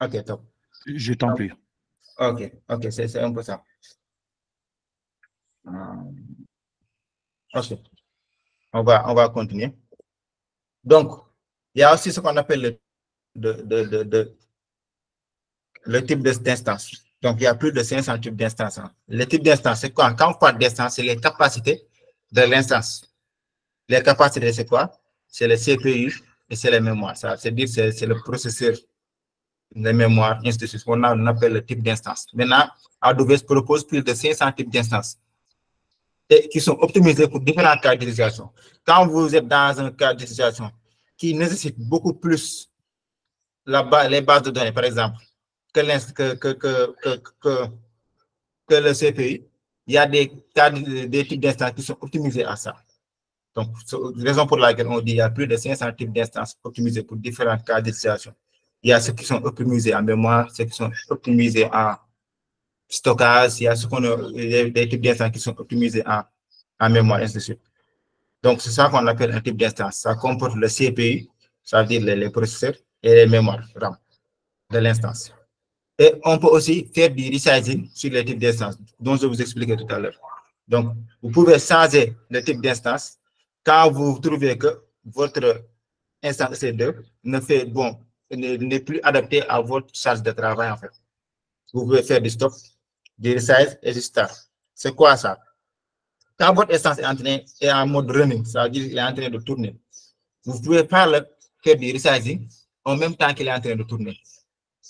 Ok, top. Je t'en prie. Ok, c'est un peu ça. Ok, on va continuer. Donc, il y a aussi ce qu'on appelle le type d'instance. Donc, il y a plus de 500 types d'instances. Le type d'instance, c'est quoi? Quand on parle d'instance, c'est les capacités de l'instance. Les capacités, c'est quoi? C'est le CPU et c'est les mémoires. Ça, c'est-à-dire c'est le processeur, les mémoires, ainsi de suite. On appelle le type d'instance. Maintenant, AWS propose plus de 500 types d'instances et qui sont optimisés pour différents cas d'utilisation. Quand vous êtes dans un cas d'utilisation qui nécessite beaucoup plus les bases de données, par exemple, que le CPU, il y a des types d'instances qui sont optimisés à ça. Donc, c'est la raison pour laquelle on dit qu'il y a plus de 500 types d'instances optimisées pour différents cas d'utilisation. Il y a ceux qui sont optimisés en mémoire, ceux qui sont optimisés en stockage, il y a des types d'instances qui sont optimisés en mémoire, ainsi de suite. Donc, c'est ça qu'on appelle un type d'instance. Ça comporte le CPU, ça veut dire les processeurs, et les mémoires RAM de l'instance. Et on peut aussi faire du resizing sur les types d'instances, dont je vous expliquais tout à l'heure. Donc, vous pouvez changer le type d'instance quand vous trouvez que votre instance EC2 n'est plus adapté à votre charge de travail, en fait. Vous pouvez faire du stop, du resize et du start. C'est quoi ça? Quand votre instance est en mode running, ça veut dire qu'il est en train de tourner, vous ne pouvez pas faire du resizing en même temps qu'il est en train de tourner.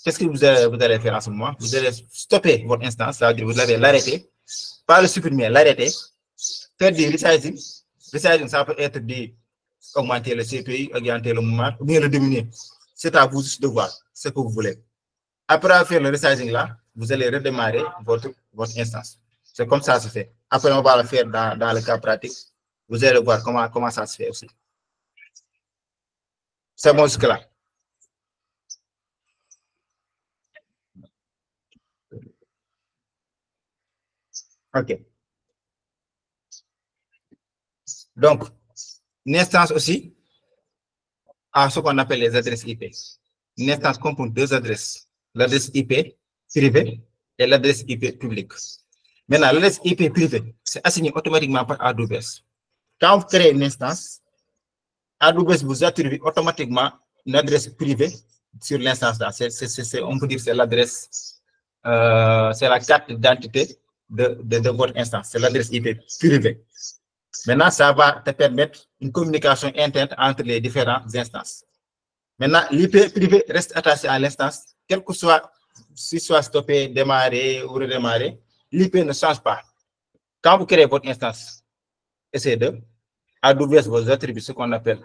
Qu'est-ce que vous allez faire en ce moment? Vous allez stopper votre instance, ça veut dire que vous allez l'arrêter, pas le supprimer, l'arrêter, faire du resizing. Resizing, ça peut être d'augmenter le CPU, augmenter le moment, ou bien le diminuer. C'est à vous de voir ce que vous voulez. Après faire le resizing là, vous allez redémarrer votre instance. C'est comme ça que ça se fait. Après, on va le faire dans le cas pratique. Vous allez voir comment ça se fait aussi. C'est bon jusque-là. OK. Donc, une instance aussi a ce qu'on appelle les adresses IP. Une instance comprend deux adresses, l'adresse IP privée et l'adresse IP publique. Maintenant, l'adresse IP privée, c'est assigné automatiquement par AWS. Quand vous créez une instance, AWS vous attribue automatiquement une adresse privée sur l'instance là. On peut dire que c'est l'adresse, c'est la carte d'identité de votre instance. C'est l'adresse IP privée. Maintenant, ça va te permettre une communication interne entre les différentes instances. Maintenant, l'IP privé reste attaché à l'instance, quel que soit, si soit stoppé, démarré ou redémarré, l'IP ne change pas. Quand vous créez votre instance EC2, AWS vous attribue ce qu'on appelle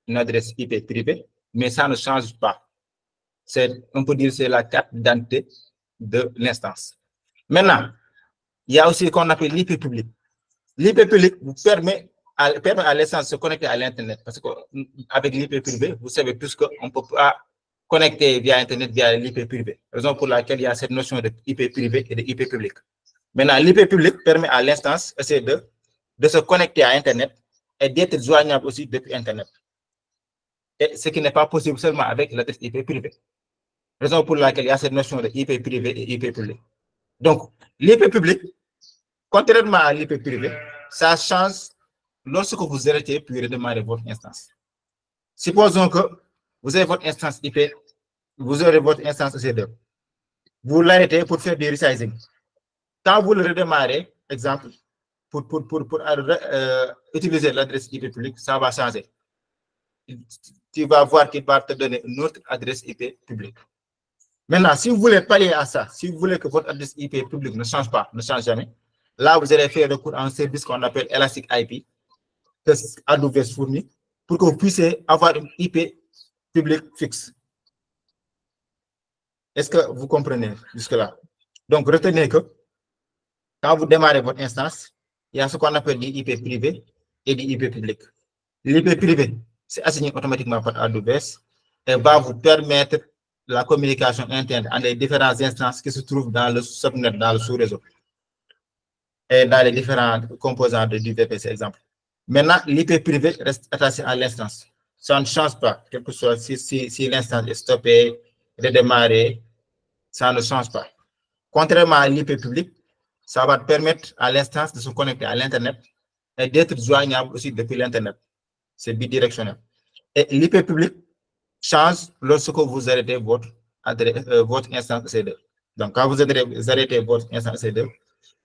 une adresse IP privée, mais ça ne change pas. On peut dire que c'est la carte d'identité de l'instance. Maintenant, il y a aussi ce qu'on appelle l'IP public. L'IP public vous permet à l'instance de se connecter à l'Internet. Parce qu'avec l'IP privé, vous savez tous qu'on ne peut pas connecter via Internet via l'IP privé. Raison pour laquelle il y a cette notion de IP privé et de IP public. Maintenant, l'IP public permet à l'instance EC2 de se connecter à Internet et d'être joignable aussi depuis Internet. Et ce qui n'est pas possible seulement avec l'adresse IP privée. Raison pour laquelle il y a cette notion de IP privé et IP public. Donc, l'IP public, contrairement à l'IP privé, ça change lorsque vous arrêtez puis redémarrer votre instance. Supposons que vous avez votre instance IP, vous aurez votre instance EC2. Vous l'arrêtez pour faire du resizing. Quand vous le redémarrez, exemple, pour utiliser l'adresse IP publique, ça va changer. Tu vas voir qu'il va te donner une autre adresse IP publique. Maintenant, si vous voulez pallier à ça, si vous voulez que votre adresse IP publique ne change pas, ne change jamais, là, vous allez faire recours à un service qu'on appelle Elastic IP, que AWS fournit, pour que vous puissiez avoir une IP publique fixe. Est-ce que vous comprenez jusque-là? Donc, retenez que quand vous démarrez votre instance, il y a ce qu'on appelle des IP privés et des IP publics. L'IP privé, c'est assigné automatiquement par AWS et va vous permettre la communication interne entre les différentes instances qui se trouvent dans le subnet, dans le sous-réseau et dans les différents composants du VPC, exemple. Maintenant, l'IP privé reste attaché à l'instance. Ça ne change pas, quel que soit si l'instance est stoppée, redémarrée ça ne change pas. Contrairement à l'IP public, ça va permettre à l'instance de se connecter à l'Internet et d'être joignable aussi depuis l'Internet. C'est bidirectionnel. Et l'IP public change lorsque vous arrêtez votre instance EC2. Donc, quand vous arrêtez votre instance EC2,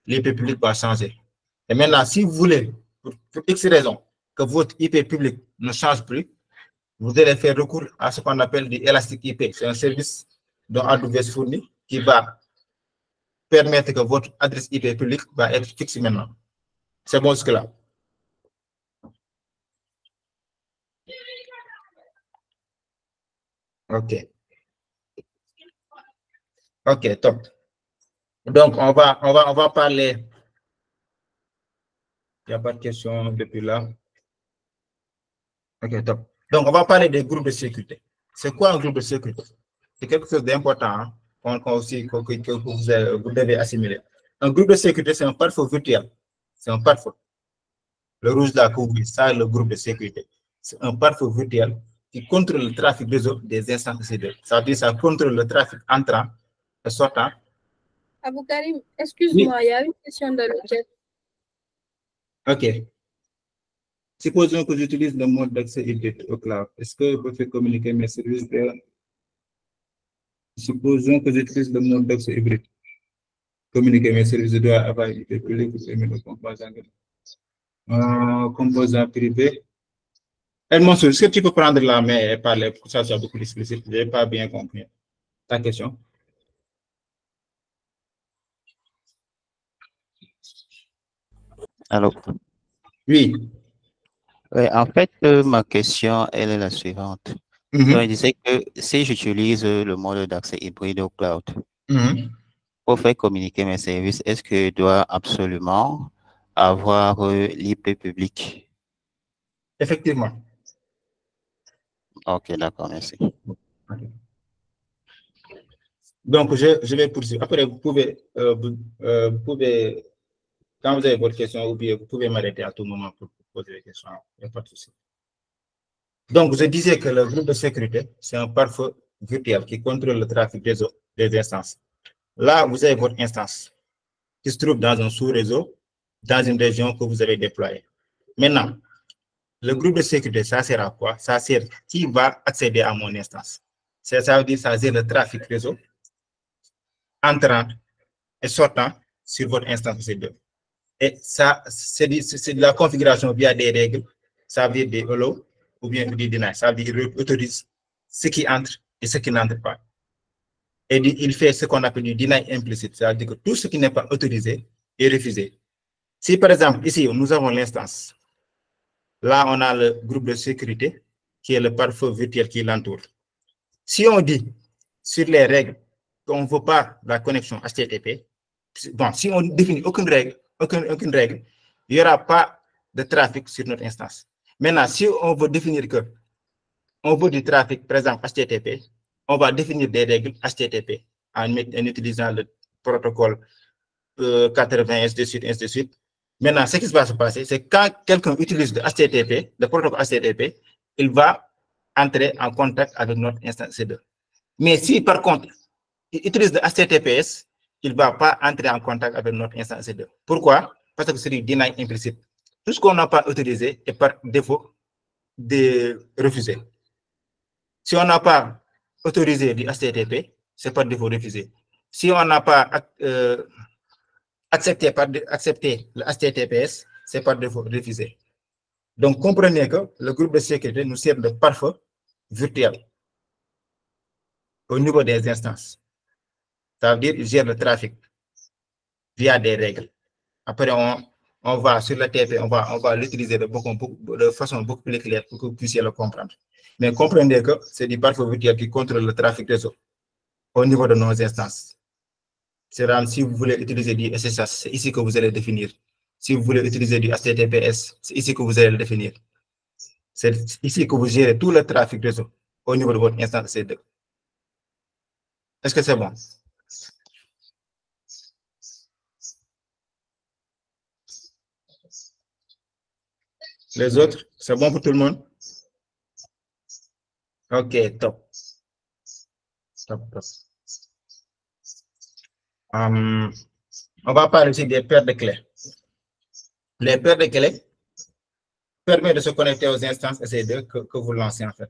l'IP public va changer. Et maintenant, si vous voulez, pour X raison, que votre IP public ne change plus, vous allez faire recours à ce qu'on appelle du Elastic IP. C'est un service dont AWS fournit qui va permettre que votre adresse IP publique va être fixée maintenant. C'est bon jusque-là. OK. OK, top. Donc, on va parler. Il n'y a pas de questions depuis là. OK, top. Donc, on va parler des groupes de sécurité. C'est quoi un groupe de sécurité? C'est quelque chose d'important que vous devez assimiler. Un groupe de sécurité, c'est un pare-feu virtuel. C'est un pare-feu. Le rouge là que vous voyez, ça, le groupe de sécurité. C'est un pare-feu virtuel qui contrôle le trafic réseau des instances EC2. Ça veut dire que ça contrôle le trafic entrant et sortant. Abou Karim, excuse-moi, il y a une question dans le chat. OK. Supposons que j'utilise le mode d'accès hybride au cloud. Est-ce que je peux communiquer mes services Supposons que j'utilise le mode d'accès hybride. Communiquer mes services de droit avec IP public ou le composant privé. Est-ce que tu peux prendre la main et parler pour que ça soit beaucoup plus explicite? Je n'ai pas bien compris ta question. Alors, oui. Oui, en fait, ma question, elle est la suivante. Donc, je disais que si j'utilise le mode d'accès hybride au cloud, pour faire communiquer mes services, est-ce que je dois absolument avoir l'IP public? Effectivement. Ok, d'accord, merci. Donc, je vais poursuivre. Après, vous pouvez, quand vous avez votre question, ou bien vous pouvez m'arrêter à tout moment pour poser des questions. Il n'y a pas de souci. Donc, je disais que le groupe de sécurité, c'est un pare-feu virtuel qui contrôle le trafic réseau des instances. Là, vous avez votre instance qui se trouve dans un sous-réseau, dans une région que vous avez déployée. Maintenant, le groupe de sécurité, ça sert à quoi? Ça sert qui va accéder à mon instance. Ça veut dire que ça sert le trafic réseau entrant et sortant sur votre instance EC2. Et ça, c'est de la configuration via des règles, ça veut dire des allow ou bien des deny. Ça veut dire qu'il autorise ce qui entre et ce qui n'entre pas. Et il fait ce qu'on appelle du deny implicite, c'est-à-dire que tout ce qui n'est pas autorisé est refusé. Si par exemple, ici, nous avons l'instance, là, on a le groupe de sécurité qui est le pare-feu virtuel qui l'entoure. Si on dit sur les règles qu'on ne veut pas la connexion HTTP, bon, si on définit aucune règle, il n'y aura pas de trafic sur notre instance. Maintenant, si on veut définir que on veut du trafic, par exemple, HTTP, on va définir des règles HTTP en utilisant le protocole 80, ainsi de suite. Maintenant, ce qui va se passer, c'est quand quelqu'un utilise le HTTP, le protocole HTTP, il va entrer en contact avec notre instance EC2. Mais si, par contre, il utilise le HTTPS, il ne va pas entrer en contact avec notre instance EC2. Pourquoi? Parce que c'est du deny implicite. Tout ce qu'on n'a pas autorisé est par défaut de refuser. Si on n'a pas autorisé du HTTP, c'est par défaut refusé. Si on n'a pas accepté le HTTPS, c'est par défaut refusé. Donc, comprenez que le groupe de sécurité nous sert de pare-feu virtuel au niveau des instances. Ça veut dire qu'il gère le trafic via des règles. Après, on va sur le TP, on va l'utiliser de façon beaucoup plus claire pour que vous puissiez le comprendre. Mais comprenez que c'est du pare-feu virtuel qui contrôle le trafic réseau au niveau de nos instances. Si vous voulez utiliser du SSH, c'est ici que vous allez définir. Si vous voulez utiliser du HTTPS, c'est ici que vous allez le définir. C'est ici que vous gérez tout le trafic réseau au niveau de votre instance EC2. Est-ce que c'est bon? Les autres, c'est bon pour tout le monde? Ok, top. Top. On va parler aussi des paires de clés. Les paires de clés permettent de se connecter aux instances EC2 que vous lancez en fait.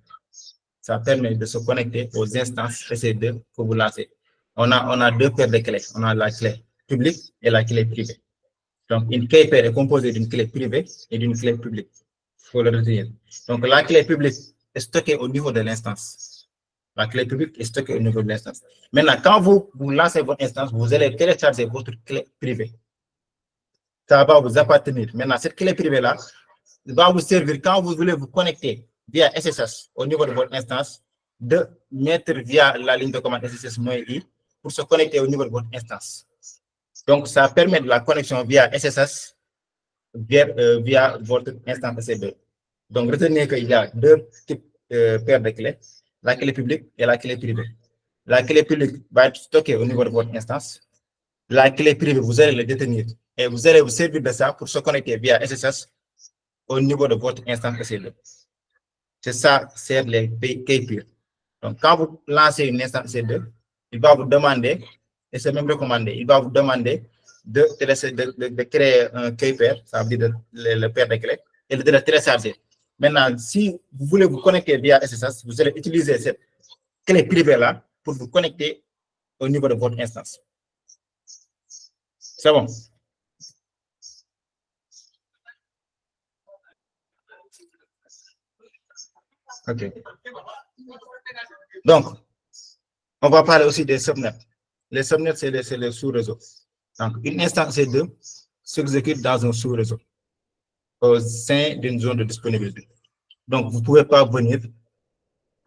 Ça permet de se connecter aux instances EC2 que vous lancez. On a deux paires de clés. On a la clé publique et la clé privée. Donc, une clé paire est composée d'une clé privée et d'une clé publique. Il faut le retenir. Donc, la clé publique est stockée au niveau de l'instance. La clé publique est stockée au niveau de l'instance. Maintenant, quand vous lancez votre instance, vous allez télécharger votre clé privée. Ça va vous appartenir. Maintenant, cette clé privée-là va vous servir quand vous voulez vous connecter via SSH au niveau de votre instance, de mettre via la ligne de commande SSH-i pour se connecter au niveau de votre instance. Donc, ça permet de la connexion via SSH via votre instance EC2. Donc, retenez qu'il y a deux types paires de clés, la clé publique et la clé privée. La clé publique va être stockée au niveau de votre instance. La clé privée, vous allez le détenir et vous allez vous servir de ça pour se connecter via SSH au niveau de votre instance EC2. C'est ça, c'est les key peers. Donc, quand vous lancez une instance EC2, il va vous demander, et c'est même recommandé, il va vous demander de créer un key pair, ça veut dire le paire de clés, et de le télécharger. Maintenant, si vous voulez vous connecter via SSH, vous allez utiliser cette clé privée-là pour vous connecter au niveau de votre instance. C'est bon? OK. Donc, on va parler aussi des subnets. Les subnets, c'est les sous-réseaux. Donc, une instance EC2 s'exécute dans un sous-réseau au sein d'une zone de disponibilité. Donc, vous ne pouvez pas venir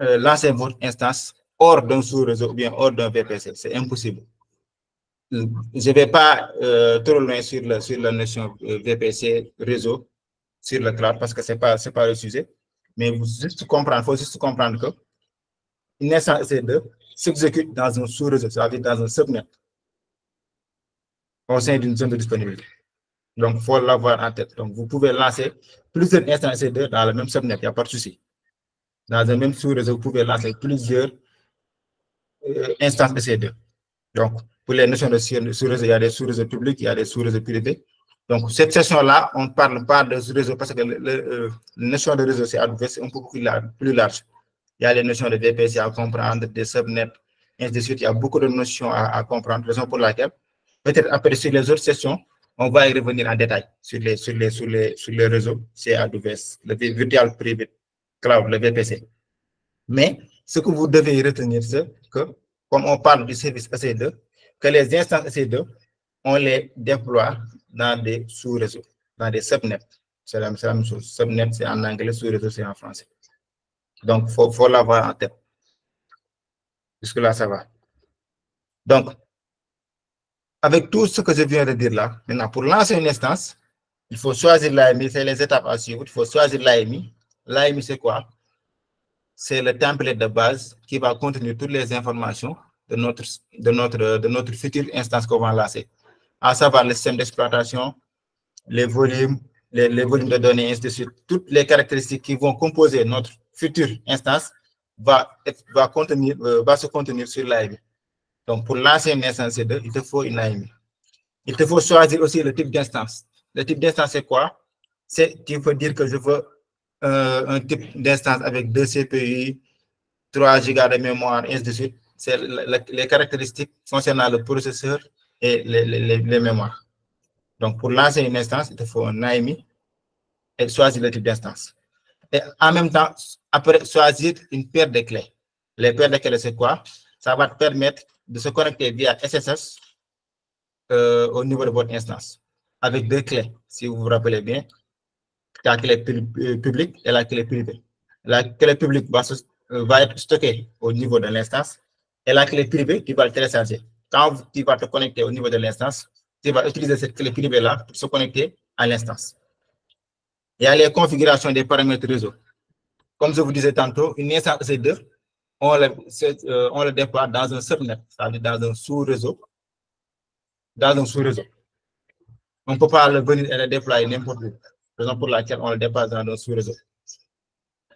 lancer votre instance hors d'un sous-réseau ou bien hors d'un VPC. C'est impossible. Je ne vais pas trop loin sur la notion VPC réseau sur le cloud parce que ce n'est pas le sujet. Mais il faut juste comprendre que une instance EC2 s'exécute dans un sous-réseau, c'est-à-dire dans un subnet au sein d'une zone de disponibilité. Donc, il faut l'avoir en tête. Donc, vous pouvez lancer plusieurs instances EC2 dans le même subnet, il n'y a pas de souci. Dans un même sous-réseau, vous pouvez lancer plusieurs instances EC2. Donc, pour les notions de sous-réseau, il y a des sous-réseaux publics, il y a des sous-réseaux privés. Donc, cette session-là, on ne parle pas de réseau parce que la notion de réseau, c'est un peu plus large. Il y a les notions de VPC à comprendre, des subnets, ainsi de suite. Il y a beaucoup de notions à comprendre, raison pour laquelle, peut-être après sur les autres sessions, on va y revenir en détail sur les réseaux, c'est AWS, le Virtual Private Cloud, le VPC. Mais ce que vous devez retenir, c'est que, comme on parle du service EC2, que les instances EC2, on les déploie dans des sous-réseaux, dans des subnets. C'est la même chose. Subnet, c'est en anglais, sous-réseau, c'est en français. Donc, il faut l'avoir en tête. Jusque-là, ça va. Donc, avec tout ce que je viens de dire là, maintenant, pour lancer une instance, il faut choisir l'AMI, c'est les étapes à suivre. Il faut choisir l'AMI. L'AMI, c'est quoi? C'est le template de base qui va contenir toutes les informations de notre future instance qu'on va lancer, à savoir le système d'exploitation, les volumes de données, ainsi de suite. Toutes les caractéristiques qui vont composer notre future instance va se contenir sur l'AMI. Donc, pour lancer une instance EC2, il te faut une AMI. Il te faut choisir aussi le type d'instance. Le type d'instance, c'est quoi? Tu peux dire que je veux un type d'instance avec 2 CPU, 3 Go de mémoire, ainsi de suite. C'est les caractéristiques concernant le processeur et les mémoires. Donc, pour lancer une instance, il te faut un AMI et choisir le type d'instance. Et en même temps, après, choisir une paire de clés. Les paires de clés, c'est quoi? Ça va te permettre de se connecter via SSH au niveau de votre instance, avec 2 clés, si vous vous rappelez bien, la clé publique et la clé privée. La clé publique va être stockée au niveau de l'instance et la clé privée, tu vas le télécharger. Quand tu vas te connecter au niveau de l'instance, tu vas utiliser cette clé privée-là pour se connecter à l'instance. Il y a les configurations des paramètres réseau. Comme je vous disais tantôt, une instance EC2, on le déploie dans un subnet, c'est-à-dire dans un sous-réseau. On ne peut pas venir et le déployer n'importe où. Raison pour laquelle on le déploie dans un sous-réseau.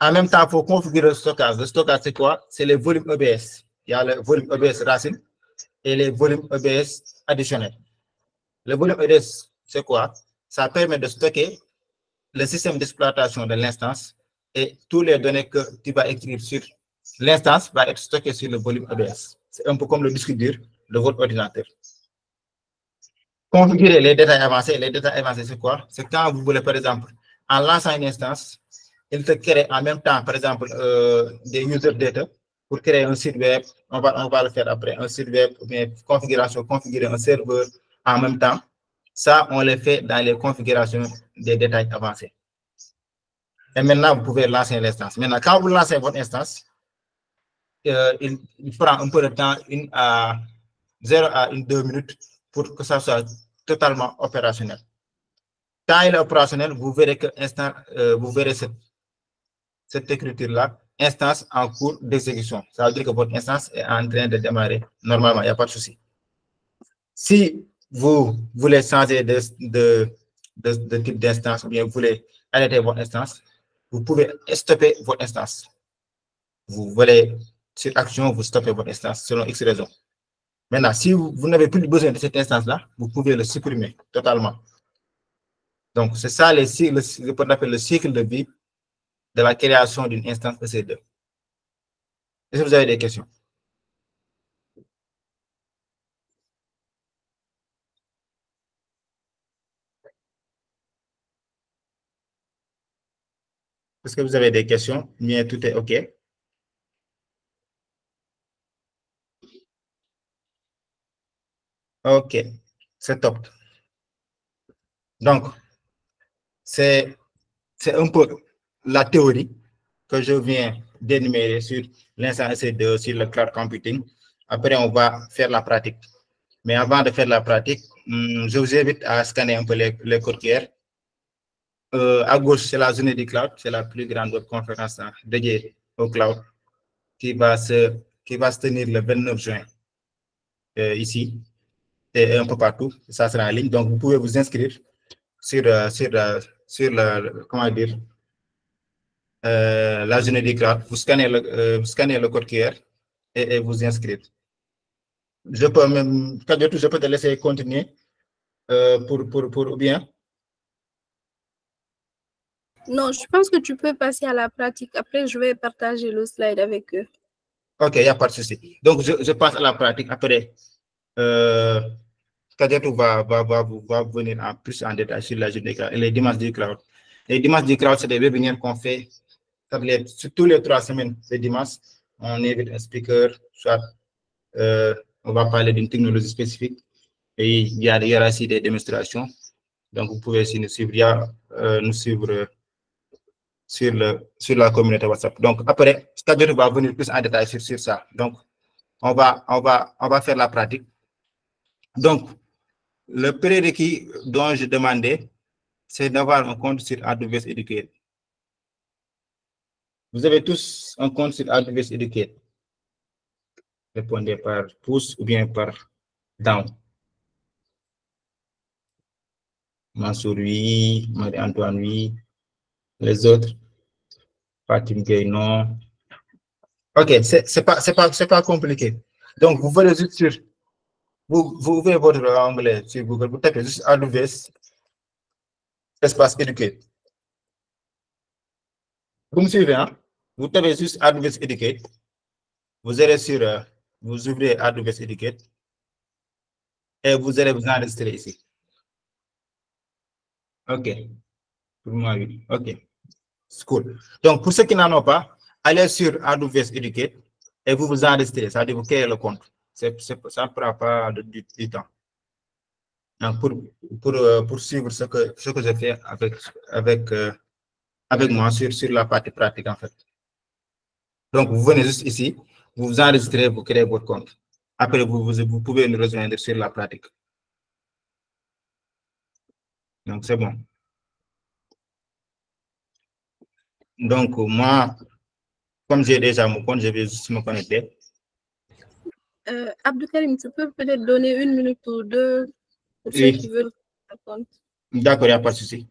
En même temps, il faut configurer le stockage. Le stockage, c'est quoi? C'est les volumes EBS. Il y a le volume EBS racine et les volumes EBS additionnel. Le volume EDS, c'est quoi? Ça permet de stocker le système d'exploitation de l'instance et toutes les données que tu vas écrire sur l'instance va être stocké sur le volume EDS. C'est un peu comme le disque dur de votre ordinateur. Configurer les détails avancés. Les détails avancés, c'est quoi? C'est quand vous voulez, par exemple, en lançant une instance, il te crée en même temps, par exemple, des user data pour créer un site web. On va le faire après. Un site web, mais configuration, configurer un serveur en même temps. Ça, on le fait dans les configurations des détails avancés. Et maintenant, vous pouvez lancer l'instance. Maintenant, quand vous lancez votre instance, il prend un peu de temps, 0 à 2 minutes, pour que ça soit totalement opérationnel. Quand il est opérationnel, vous verrez que vous verrez cette écriture-là, instance en cours d'exécution. Ça veut dire que votre instance est en train de démarrer normalement, il n'y a pas de souci. Si vous voulez changer de type d'instance ou bien vous voulez arrêter votre instance, vous pouvez stopper votre instance. Vous voulez sur action, vous stoppez votre instance selon X raisons. Maintenant, si vous n'avez plus besoin de cette instance-là, vous pouvez le supprimer totalement. Donc, c'est ça ce qu'on appelle le cycle de vie de la création d'une instance EC2. Est-ce que vous avez des questions? Est-ce que vous avez des questions? Bien, tout est OK. OK, c'est top. Donc, c'est un peu la théorie que je viens d'énumérer sur l'instance EC2, sur le cloud computing. Après, on va faire la pratique. Mais avant de faire la pratique, je vous invite à scanner un peu les codes QR. À gauche, c'est la journée du cloud, c'est la plus grande conférence dédiée au cloud qui va se tenir le 29 juin ici et un peu partout. Ça sera en ligne. Donc, vous pouvez vous inscrire sur comment dire, la journée du cloud. Vous scannez le code QR et vous inscrire. Je peux même, je peux te laisser continuer pour bien. Non, je pense que tu peux passer à la pratique. Après, je vais partager le slide avec eux. OK, il n'y a pas de souci. Donc, je passe à la pratique. Après, Kadiatou va venir plus en détail sur la journée du cloud et les dimanches du cloud. Les dimanches du cloud, c'est des webinaires qu'on fait tous les 3 semaines. Les dimanches, on invite un speaker, soit on va parler d'une technologie spécifique et il y aura aussi des démonstrations. Donc, vous pouvez aussi nous suivre, sur la communauté WhatsApp. Donc, après, Kadiatou va venir plus en détail sur ça. Donc, on va faire la pratique. Donc, le prérequis dont je demandais, c'est d'avoir un compte sur AWS Educate. Vous avez tous un compte sur AWS Educate? Répondez par pouce ou bien par down. Mansour, oui. Marie-Antoine, oui. Les autres? Fatim Gueye, non. OK, c'est pas compliqué. Donc, vous voulez juste sur... Vous ouvrez votre onglet sur Google, vous tapez juste AWS espace Educate. Vous me suivez, hein? Vous tapez juste AWS Educate. Vous allez sur... vous ouvrez AWS Educate et vous allez vous enregistrer ici. OK. Pour moi, oui. OK. C'est cool. Donc, pour ceux qui n'en ont pas, allez sur AWS Educate et vous vous enregistrez. Ça veut dire vous créez le compte. Ça ne prend pas du temps. Donc, pour suivre ce que je fais avec moi sur la partie pratique, en fait. Donc, vous venez juste ici, vous vous enregistrez, vous créez votre compte. Après, vous pouvez nous rejoindre sur la pratique. Donc, c'est bon. Donc, moi, comme j'ai déjà mon compte, je vais juste me connecter. Abdou Karim, tu peux peut-être donner 1 minute ou 2 pour ceux qui veulent un compte. D'accord, il n'y a pas de souci.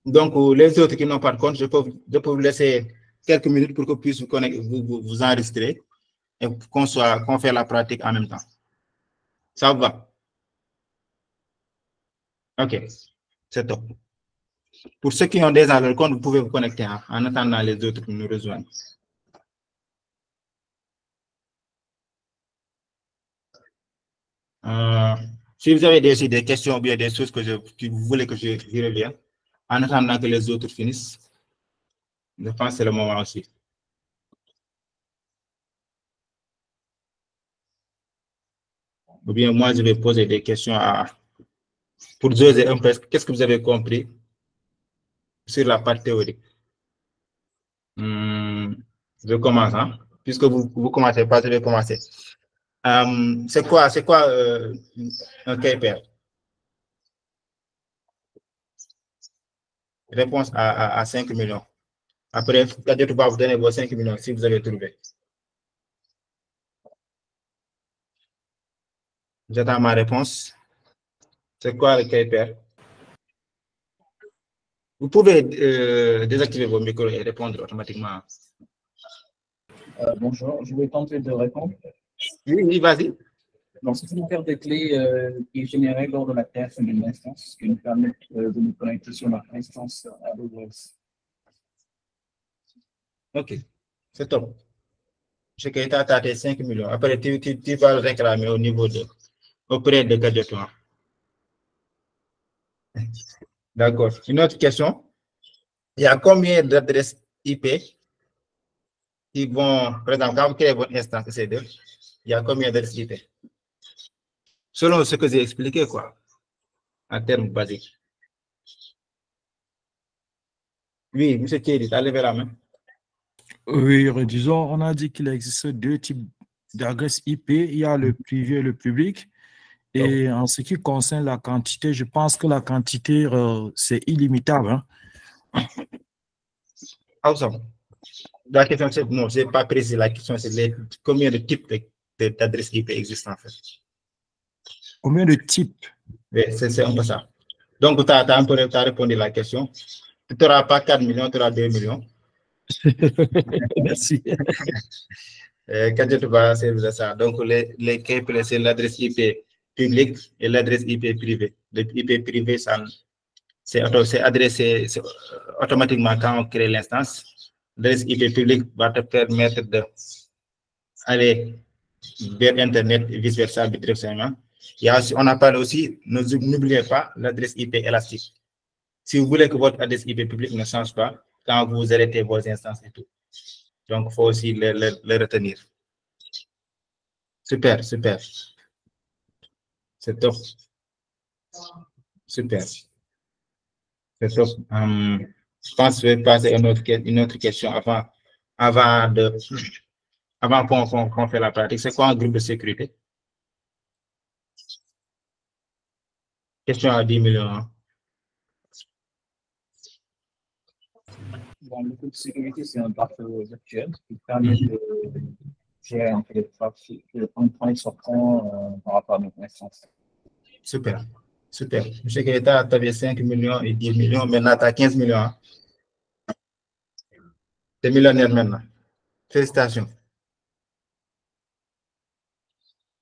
Donc, les autres qui n'ont pas de compte, je peux vous laisser quelques minutes pour que puisse vous enregistrer et qu'on fait la pratique en même temps. Ça va. OK, c'est top. Pour ceux qui ont déjà leur compte, vous pouvez vous connecter en attendant les autres qui nous rejoignent. Si vous avez des questions ou bien des choses que vous voulez que je revienne, en attendant que les autres finissent, je pense que c'est le moment aussi. Ou bien moi, je vais poser des questions pour José un peu. Qu'est-ce que vous avez compris sur la partie théorique? Je commence, hein? Puisque vous commencez pas, je vais commencer. C'est quoi un KPR? Réponse à 5 millions. Après, Kadiotou va vous donner vos 5 millions si vous avez trouvé. J'attends ma réponse. C'est quoi le KPR? Vous pouvez désactiver vos micros et répondre automatiquement. Bonjour, je vais tenter de répondre. Oui, vas-y. Donc, c'est une paire de clés qui est générée lors de la création d'une instance qui nous permet de nous connecter sur notre instance AWS. OK, c'est top. Je sais que tu as tes 5 millions. Après, tu vas le réclamer auprès de Kadiotou. D'accord. Une autre question. Il y a combien d'adresses IP qui vont, par exemple, quand vous créez votre instance EC2, il y a combien d'adresses IP? Selon ce que j'ai expliqué, quoi, en termes basiques. Oui, M. Thierry, tu as levé la main. Oui, disons, on a dit qu'il existe deux types d'adresses IP. Il y a le privé et le public. Et en ce qui concerne la quantité, je pense que la quantité, c'est illimitable. Hein? Awesome. La question, c'est non, je n'ai pas précisé la question, c'est combien de types d'adresses IP existent en fait. Combien de types? Oui, c'est un peu ça. Donc, tu as répondu à la question. Tu n'auras pas 4 millions, tu auras 2 millions. Merci. Kadiotou va servir de ça. Donc, les KPL, c'est l'adresse IP publique et l'adresse IP privée. Le IP privé, c'est adressé automatiquement quand on crée l'instance. L'adresse IP publique va te permettre d'aller vers Internet et vice-versa, bidirectionnellement. On appelle aussi, n'oubliez pas, l'adresse IP élastique. Si vous voulez que votre adresse IP publique ne change pas quand vous arrêtez vos instances et tout. Donc, il faut aussi le retenir. Super, super. C'est top. Super. C'est top. Je pense que je vais passer à une autre question avant qu'on fasse la pratique. C'est quoi un groupe de sécurité? Question à 10 millions. Hein? Bon, le groupe de sécurité, c'est un parcours virtuel qui permet de gérer un peu les trafics, le temps et sortant par rapport à notre instance. Super. Super. Je sais que tu avais 5 millions et 10 millions, maintenant tu as 15 millions. Hein? Tu es millionnaire maintenant. Félicitations.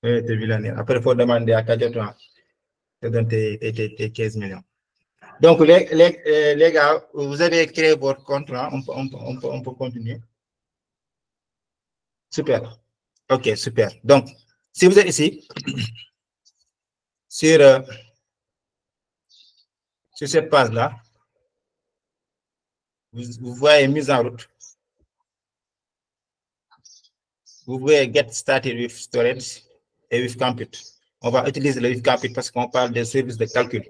Oui, tu es millionnaire. Après, il faut demander à Kadiotou de donner tes 15 millions. Donc, les gars, vous avez créé votre compte. Hein? On peut continuer. Super. OK, super. Donc, si vous êtes ici, sur cette page-là, vous voyez mise en route. Vous voyez Get Started with Storage et with Compute. On va utiliser le with Compute parce qu'on parle des services de calcul.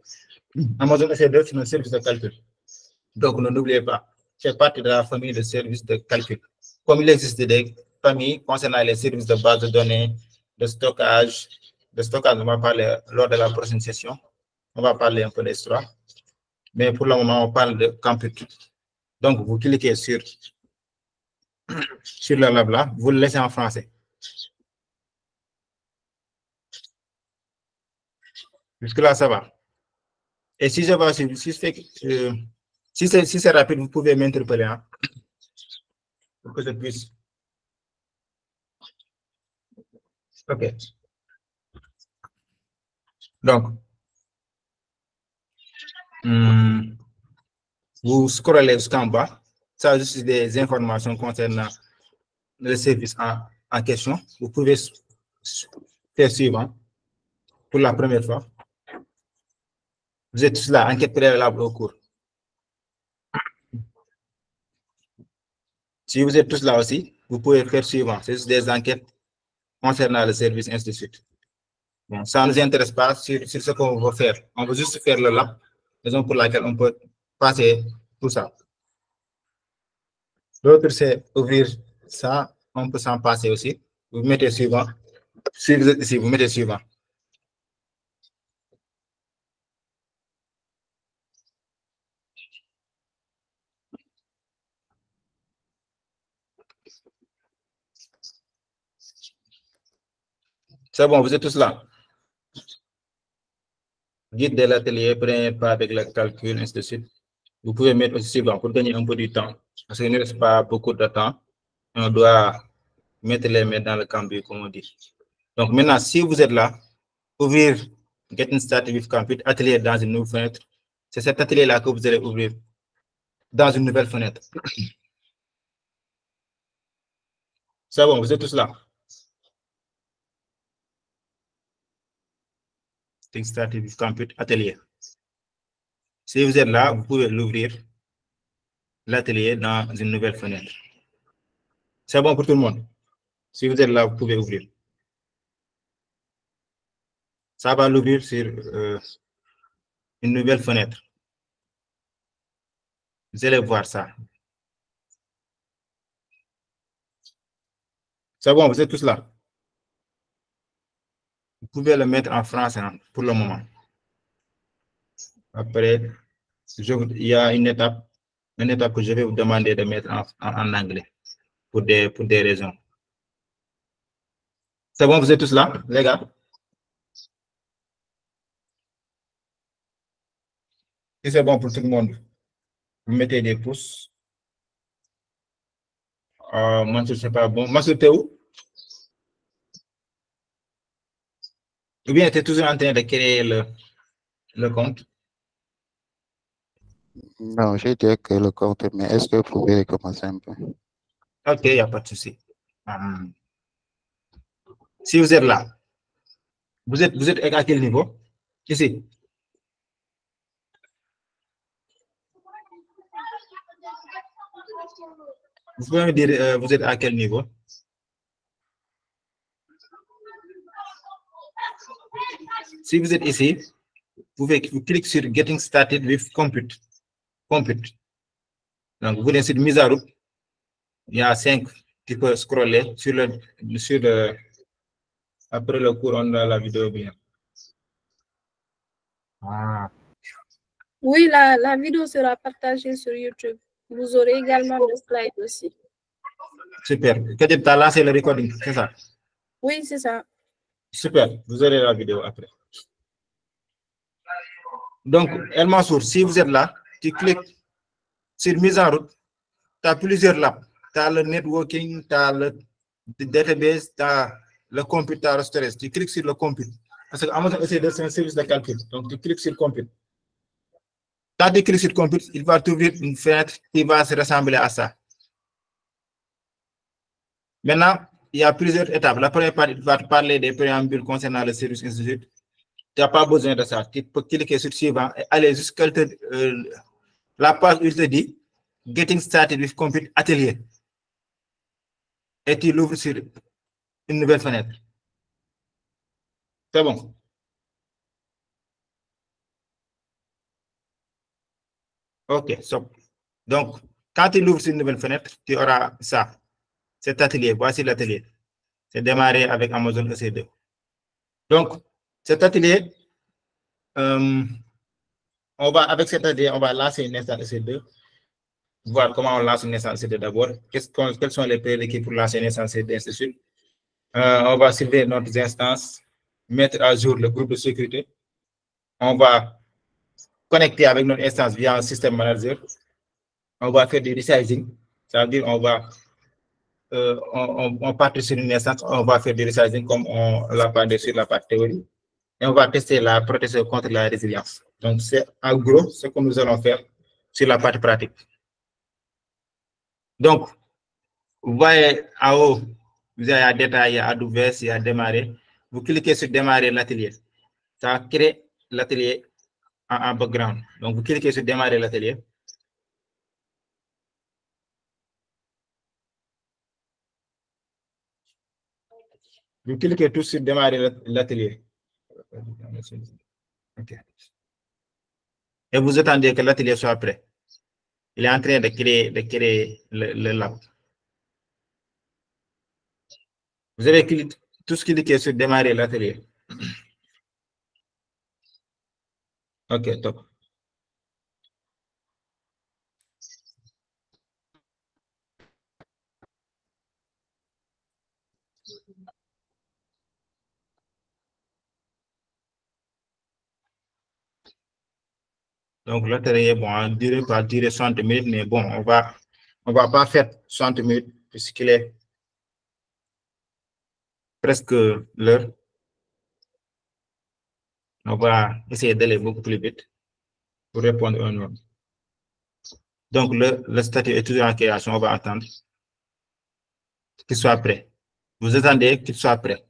Amazon EC2, c'est un service de calcul. Donc, n'oubliez pas, c'est partie de la famille de services de calcul. Comme il existe des familles concernant les services de base de données, de stockage, on va parler lors de la prochaine session. On va parler un peu d'histoire. Mais pour le moment, on parle de compute. Donc, vous cliquez sur le lab-là, vous le laissez en français. Jusque-là, ça va. Et si je vois, si c'est rapide, vous pouvez m'interpeller hein, pour que je puisse. OK. Donc, vous scrollez jusqu'en bas. Ça, c'est des informations concernant le service en question. Vous pouvez faire suivant pour la première fois. Vous êtes tous là, enquête préalable au cours. Si vous êtes tous là aussi, vous pouvez faire suivant. C'est des enquêtes concernant le service, ainsi de suite. Bon, ça ne nous intéresse pas sur ce qu'on veut faire. On veut juste faire le lab, raison pour laquelle on peut passer tout ça. L'autre, c'est ouvrir ça. On peut s'en passer aussi. Vous mettez suivant. Si vous êtes ici, vous mettez suivant. C'est bon, vous êtes tous là. Guide de l'atelier, prenez pas avec le calcul, ainsi de suite. Vous pouvez mettre aussi suivant pour gagner un peu du temps. Parce qu'il ne reste pas beaucoup de temps. On doit mettre les mains dans le cambio, comme on dit. Donc maintenant, si vous êtes là, ouvrir Getting Started with Compute, atelier dans une nouvelle fenêtre. C'est cet atelier-là que vous allez ouvrir dans une nouvelle fenêtre. C'est bon, vous êtes tous là. Getting Started with Compute, atelier. Si vous êtes là, vous pouvez l'ouvrir, l'atelier dans une nouvelle fenêtre. C'est bon pour tout le monde. Si vous êtes là, vous pouvez ouvrir. Ça va l'ouvrir sur une nouvelle fenêtre. Vous allez voir ça. C'est bon, vous êtes tous là. Vous pouvez le mettre en français pour le moment. Après, il y a une étape que je vais vous demander de mettre en anglais pour des raisons. C'est bon, vous êtes tous là, les gars? Si c'est bon pour tout le monde, vous mettez des pouces. Moi, je ne sais pas. Bon, moi, c'était où? Ou bien, tu es toujours en train de créer le compte? Non, j'ai dit que le compte, mais est-ce que vous pouvez recommencer un peu? Ok, il n'y a pas de souci. Si vous êtes là, vous êtes à quel niveau? Ici. Vous pouvez me dire, vous êtes à quel niveau? Si vous êtes ici, vous cliquez sur Getting Started with Compute. Donc, vous venez sur mise à route. Il y a 5 qui peuvent scroller après le cours, on a la vidéo bien. Oui, la vidéo sera partagée sur YouTube. Vous aurez également le slide aussi. Super. Kadib, tu as lancé le recording, c'est ça? Oui, c'est ça. Super. Vous aurez la vidéo après. Donc, El Mansour, si vous êtes là, tu cliques sur mise en route. Tu as plusieurs labs. Tu as le networking, tu as le database, tu as le compute, tu as le storage. Tu cliques sur le compute. Parce que Amazon c'est un service de calcul. Donc, tu cliques sur compute. Quand tu cliques sur compute, il va t'ouvrir une fenêtre qui va se ressembler à ça. Maintenant, il y a plusieurs étapes. La première partie, il va te parler des préambules concernant le service institut. Tu n'as pas besoin de ça. Tu peux cliquer sur suivant et aller jusqu'à la page où il te dit Getting Started with Compute Atelier. Et tu l'ouvres sur une nouvelle fenêtre. C'est bon. OK, stop. Donc, quand tu l'ouvres sur une nouvelle fenêtre, tu auras ça. Cet atelier, voici l'atelier. C'est démarré avec Amazon EC2. Donc, cet atelier, avec cet atelier, on va lancer une instance EC2. Voir comment on lance une instance EC2 d'abord. Quels sont les prérequis pour lancer une instance EC2, ainsi de suite. On va surveiller notre instance, mettre à jour le groupe de sécurité. On va connecter avec notre instance via un système manager. On va faire du resizing. Ça veut dire on part sur une instance, on va faire du resizing comme on l'a parlé sur la partie théorie. et on va tester la protection contre la résilience. Donc, c'est en gros ce que nous allons faire sur la partie pratique. Donc, vous voyez en haut, vous avez à détailler, à AWS et à démarrer. Vous cliquez sur démarrer l'atelier. Ça crée l'atelier en background. Donc, vous cliquez sur démarrer l'atelier. Vous cliquez tous sur démarrer l'atelier. Okay. Et vous attendez que l'atelier soit prêt. Il est en train de créer le lab. Vous avez tous cliqué sur démarrer l'atelier. OK, top. Donc, l'atelier, bon, durée va durer 60 minutes, mais bon, on va pas faire 60 minutes puisqu'il est presque l'heure. On va essayer d'aller beaucoup plus vite pour répondre à nous. Donc, le statut est toujours en création. On va attendre qu'il soit prêt. Vous attendez qu'il soit prêt.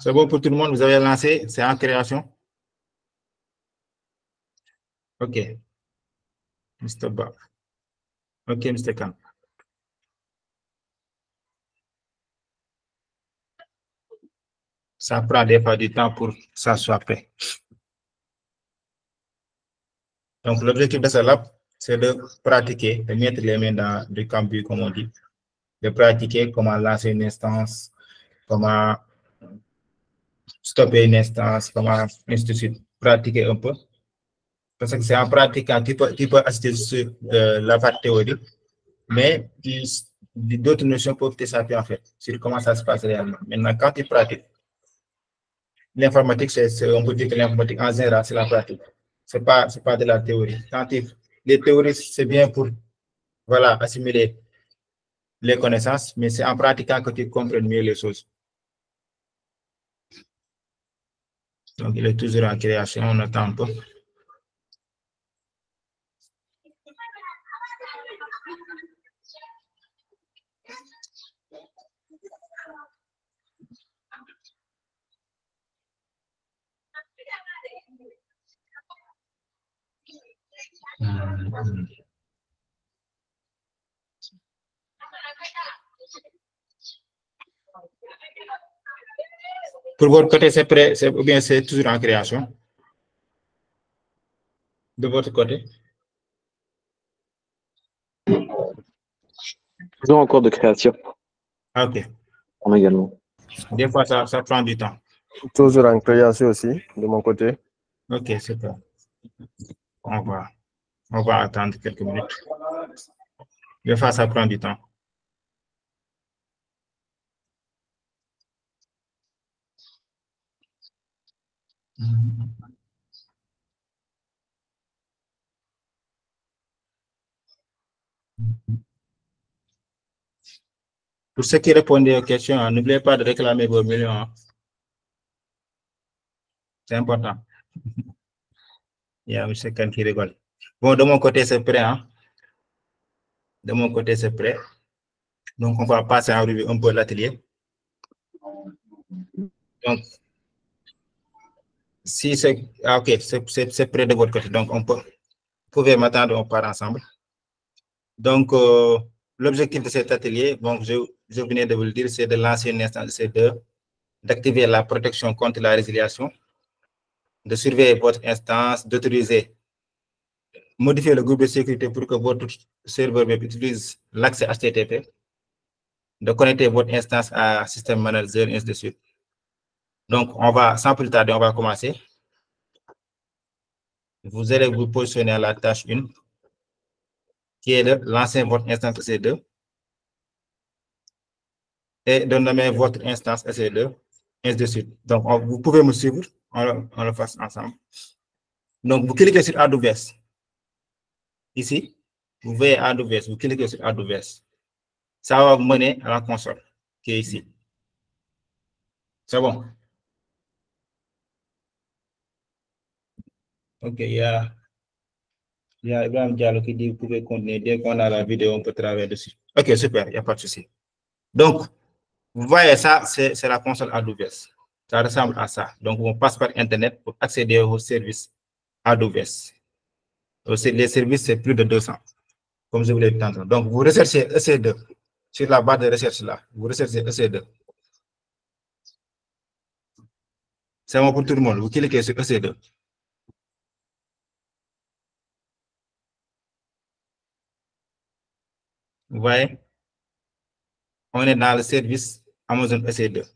C'est bon pour tout le monde? Vous avez lancé? C'est en création? OK. Mr. Bob. OK, Mr. Khan. Ça prend des fois du temps pour que ça soit prêt. Donc, l'objectif de ce lab, c'est de pratiquer, de mettre les mains dans du cambio, comme on dit, de pratiquer comment lancer une instance, comment stopper une instance, comment ainsi de suite, pratiquer un peu. Parce que c'est en pratiquant, tu peux assister sur la partie théorique, mais d'autres notions peuvent t'échapper en fait, sur comment ça se passe réellement. Maintenant, quand tu pratiques, l'informatique, on peut dire que l'informatique en général, c'est la pratique. C'est pas de la théorie. Les théories, c'est bien pour, voilà, assimiler les connaissances, mais c'est en pratiquant que tu comprends mieux les choses. Donc, il est toujours en création, on attend un peu. Pour votre côté, c'est prêt, ou bien c'est toujours en création? De votre côté? Toujours en cours de création. Ah, OK. On également. Des fois, ça prend du temps. Toujours en création aussi, de mon côté. OK, super. On va attendre quelques minutes. Des fois, ça prend du temps. Pour ceux qui répondent aux questions, n'oubliez pas de réclamer vos millions. C'est important. Il y a M. Khan qui rigole. Bon, de mon côté, c'est prêt. Hein? De mon côté, c'est prêt. Donc, on va passer en revue un peu l'atelier. Donc, si c'est OK, c'est prêt de votre côté. Donc, vous pouvez m'attendre, on part ensemble. Donc, l'objectif de cet atelier, donc je venais de vous le dire, c'est de lancer une instance EC2, d'activer la protection contre la résiliation, de surveiller votre instance, d'autoriser, modifier le groupe de sécurité pour que votre serveur web utilise l'accès HTTP, de connecter votre instance à System Manager, et ainsi de suite. Donc, sans plus tarder, on va commencer. Vous allez vous positionner à la tâche 1, qui est de lancer votre instance EC2 et de nommer votre instance EC2, ainsi de suite. Donc, vous pouvez me suivre, on le fasse ensemble. Donc, vous cliquez sur AWS, ici, vous voyez AWS, vous cliquez sur AWS. Ça va vous mener à la console qui est ici. C'est bon. Ok, il y a Ibrahim Diallo qui dit vous pouvez continuer. Dès qu'on a la vidéo, on peut travailler dessus. Ok, super, il n'y a pas de souci. Donc, vous voyez ça, c'est la console AWS. Ça ressemble à ça. Donc, on passe par Internet pour accéder aux services AWS. Les services, c'est plus de 200, comme je vous l'ai dit tantôt. Donc, vous recherchez EC2 sur la barre de recherche là. Vous recherchez EC2. C'est bon pour tout le monde. Vous cliquez sur EC2. Vous voyez, on est dans le service Amazon EC2.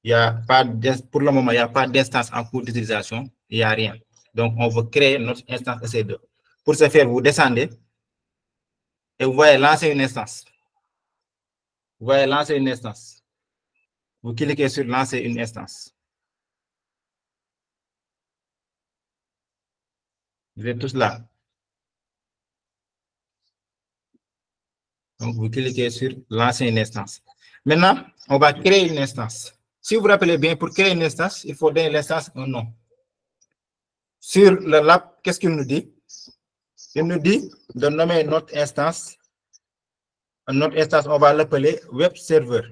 Il y a pas pour le moment, il n'y a pas d'instance en cours d'utilisation. Il n'y a rien. Donc, on veut créer notre instance EC2. Pour ce faire, vous descendez et vous voyez lancer une instance. Vous voyez lancer une instance. Vous cliquez sur lancer une instance. Vous êtes tous là. Donc, vous cliquez sur lancer une instance. Maintenant, on va créer une instance. Si vous vous rappelez bien, pour créer une instance, il faut donner l'instance un nom. Sur le lab, qu'est-ce qu'il nous dit? Il nous dit de nommer notre instance. Notre instance, on va l'appeler web server.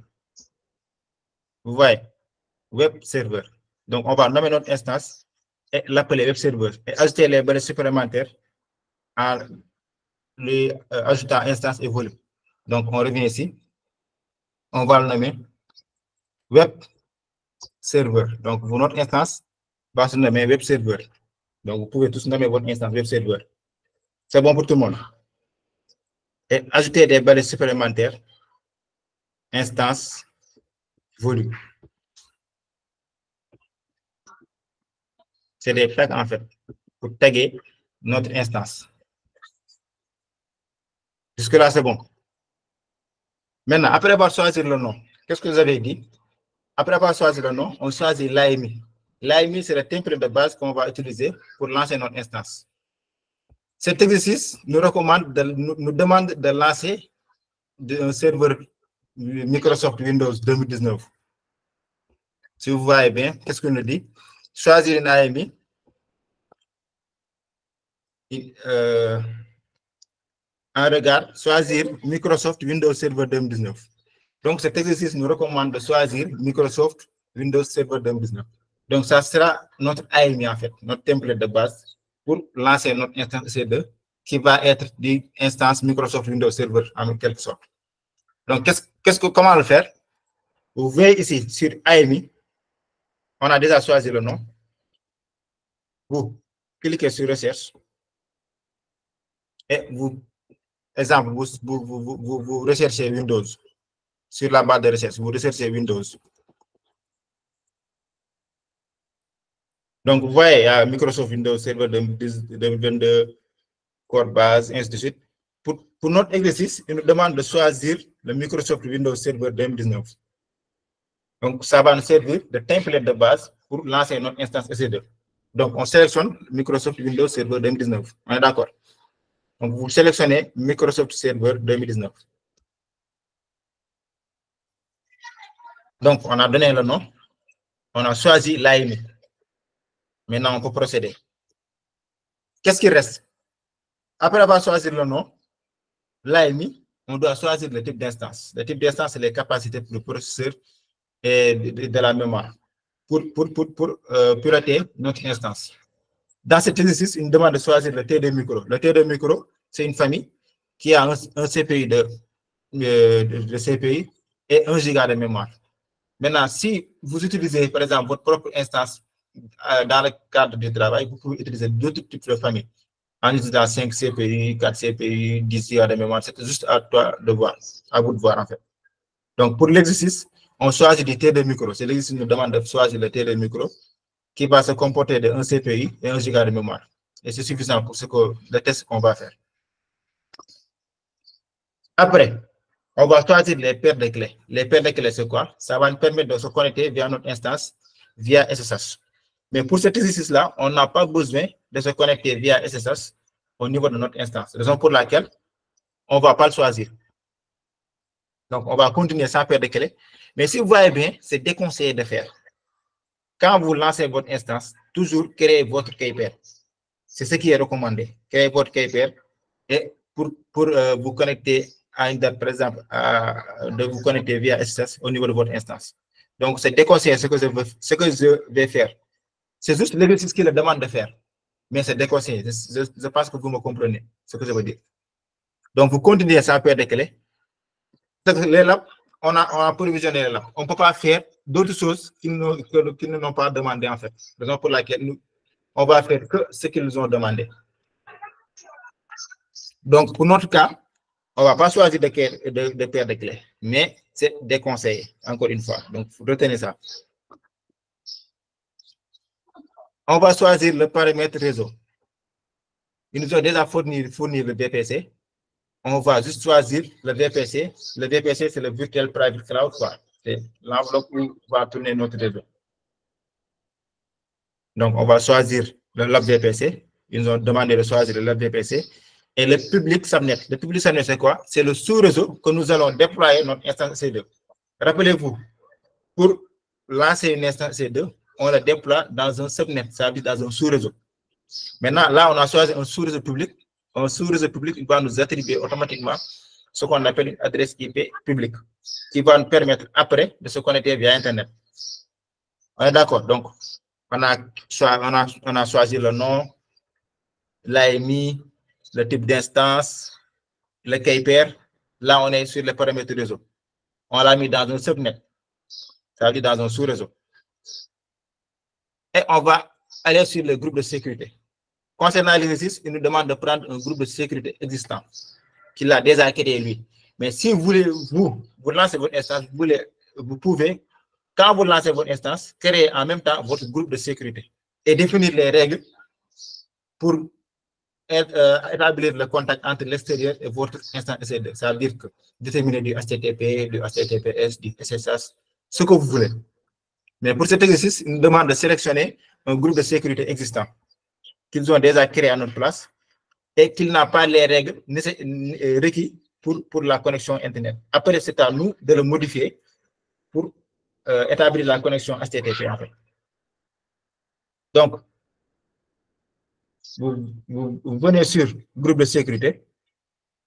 Vous voyez, web server. Donc, on va nommer notre instance et l'appeler web server et ajouter les données supplémentaires en lui ajoutant instance et volume. Donc, on revient ici. On va le nommer web server. Donc, notre instance va se nommer web server. Donc, vous pouvez tous nommer votre instance web server. C'est bon pour tout le monde. Et ajouter des balises supplémentaires, instance, volume. C'est des tags en fait pour taguer notre instance. Jusque-là, c'est bon. Maintenant, après avoir choisi le nom, qu'est-ce que vous avez dit? Après avoir choisi le nom, on choisit l'AMI. L'AMI, c'est le template de base qu'on va utiliser pour lancer notre instance. Cet exercice nous demande de lancer un serveur Microsoft Windows 2019. Si vous voyez bien, qu'est-ce qu'on nous dit? Choisir une AMI. En regard, choisir Microsoft Windows Server 2019. Donc, cet exercice nous recommande de choisir Microsoft Windows Server 2019. Donc, ça sera notre AMI, en fait, notre template de base pour lancer notre instance EC2 qui va être l'instance Microsoft Windows Server en quelque sorte. Donc, comment le faire? Vous voyez ici sur AMI, on a déjà choisi le nom. Vous cliquez sur recherche et vous, exemple, vous recherchez Windows. Sur la barre de recherche, vous recherchez Windows. Donc, vous voyez, il y a Microsoft Windows Server 2022, Core Base, ainsi de suite. Pour notre exercice, il nous demande de choisir le Microsoft Windows Server 2019. Donc, ça va nous servir de template de base pour lancer notre instance EC2. Donc, on sélectionne Microsoft Windows Server 2019. On est d'accord? Donc, vous sélectionnez Microsoft Server 2019. Donc, on a donné le nom. On a choisi l'AMI. Maintenant, on peut procéder. Qu'est-ce qui reste? Après avoir choisi le nom, l'AMI, on doit choisir le type d'instance. Le type d'instance, c'est les capacités du processeur et de la mémoire pour piloter notre instance. Dans cet exercice, il nous demande de choisir le T2 micro. Le T2 micro, c'est une famille qui a un CPI de CPI et 1 giga de mémoire. Maintenant, si vous utilisez, par exemple, votre propre instance dans le cadre du travail, vous pouvez utiliser d'autres types de familles. En utilisant 5 CPI, 4 CPI, 10 giga de mémoire, c'est juste à toi de voir, à vous de voir en fait. Donc, pour l'exercice, on choisit du T2 micro. C'est l'exercice qui nous demande de choisir le T2 micro qui va se comporter de 1 CPI et 1 giga de mémoire. Et c'est suffisant pour le test qu'on va faire. Après, on va choisir les paires de clés. Les paires de clés, c'est quoi? Ça va nous permettre de se connecter via notre instance, via SSH. Mais pour cet exercice-là, on n'a pas besoin de se connecter via SSH au niveau de notre instance. Raison pour laquelle on ne va pas le choisir. Donc, on va continuer sans perdre de clé. Mais si vous voyez bien, c'est déconseillé de faire. Quand vous lancez votre instance, toujours créez votre key pair. C'est ce qui est recommandé. Créez votre key pair et pour vous connecter à une date, par exemple, de vous connecter via SSH au niveau de votre instance. Donc, c'est déconseillé ce que je vais faire. C'est juste l'exercice qui le demande de faire. Mais c'est déconseillé. Je pense que vous me comprenez ce que je veux dire. Donc, vous continuez sans perdre de clé. Les labs, on a provisionné les labs. On ne peut pas faire d'autres choses qu'ils ne n'ont pas demandé en fait. Raison pour laquelle on va faire que ce qu'ils nous ont demandé. Donc, pour notre cas, on ne va pas choisir de paire de clés, mais c'est déconseillé, encore une fois. Donc, retenez ça. On va choisir le paramètre réseau. Ils nous ont déjà fourni le VPC. On va juste choisir le VPC. Le VPC, c'est le Virtual Private Cloud. C'est l'enveloppe où va tourner notre réseau. Donc, on va choisir le lab VPC. Ils nous ont demandé de choisir le lab VPC. Et le public subnet. Le public subnet, c'est quoi? C'est le sous-réseau que nous allons déployer notre instance C2. Rappelez-vous, pour lancer une instance C2, on la déploie dans un subnet, ça veut dire dans un sous-réseau. Maintenant, là, on a choisi un sous-réseau public. Un sous-réseau public va nous attribuer automatiquement ce qu'on appelle une adresse IP publique, qui va nous permettre après de se connecter via Internet. On est d'accord? Donc, on a choisi le nom, l'AMI, le type d'instance, le key pair. Là, on est sur les paramètres réseau. On l'a mis dans un subnet, ça veut dire dans un sous-réseau. Et on va aller sur le groupe de sécurité. Concernant l'exercice, il nous demande de prendre un groupe de sécurité existant qu'il a déjà créé lui. Mais si vous voulez, vous lancez votre instance, vous pouvez, quand vous lancez votre instance, créer en même temps votre groupe de sécurité et définir les règles pour établir le contact entre l'extérieur et votre instance EC2. Ça veut dire que déterminer du HTTP, du HTTPS, du SSH, ce que vous voulez. Mais pour cet exercice, il nous demande de sélectionner un groupe de sécurité existant qu'ils ont déjà créé à notre place et qu'il n'a pas les règles requises pour la connexion Internet. Après, c'est à nous de le modifier pour établir la connexion HTTP en fait. Donc, vous venez sur groupe de sécurité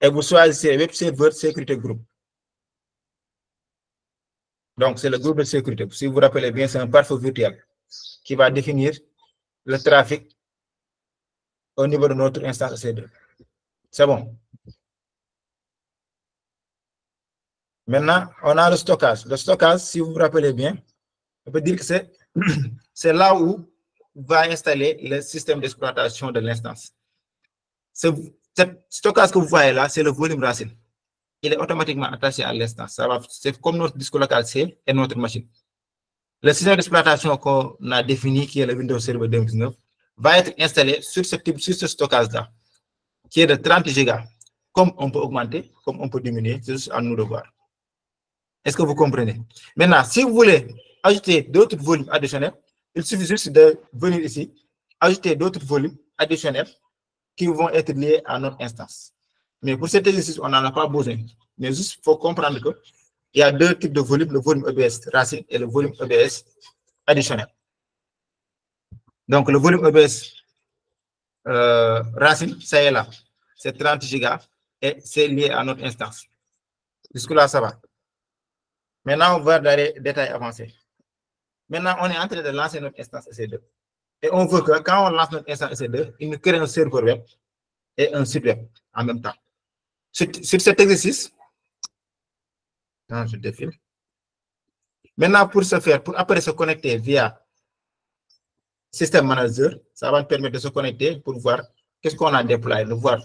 et vous choisissez Web Server Sécurité Group. Donc, c'est le groupe de sécurité. Si vous vous rappelez bien, c'est un pare-feu virtuel qui va définir le trafic au niveau de notre instance C2. C'est bon. Maintenant, on a le stockage. Le stockage, si vous vous rappelez bien, on peut dire que c'est là où va installer le système d'exploitation de l'instance. Ce stockage que vous voyez là, c'est le volume racine. Il est automatiquement attaché à l'instance. C'est comme notre disque local C et notre machine. Le système d'exploitation qu'on a défini, qui est le Windows Server 2019, va être installé sur ce stockage-là, qui est de 30 Go. Comme on peut augmenter, comme on peut diminuer, c'est juste à nous de voir. Est-ce que vous comprenez? Maintenant, si vous voulez ajouter d'autres volumes additionnels, il suffit juste de venir ici, ajouter d'autres volumes additionnels qui vont être liés à notre instance. Mais pour cet exercice, on n'en a pas besoin. Mais juste, il faut comprendre qu'il y a deux types de volumes, le volume EBS racine et le volume EBS additionnel. Donc, le volume EBS racine, ça est là. C'est 30 Go et c'est lié à notre instance. Jusque-là, ça va. Maintenant, on va dans les détails avancés. Maintenant, on est en train de lancer notre instance EC2. Et on veut que quand on lance notre instance EC2, il nous crée un serveur web et un site web en même temps. Sur cet exercice, je défile. Maintenant, pour ce faire, pour après se connecter via System Manager, ça va nous permettre de se connecter pour voir qu'est-ce qu'on a déployé, de voir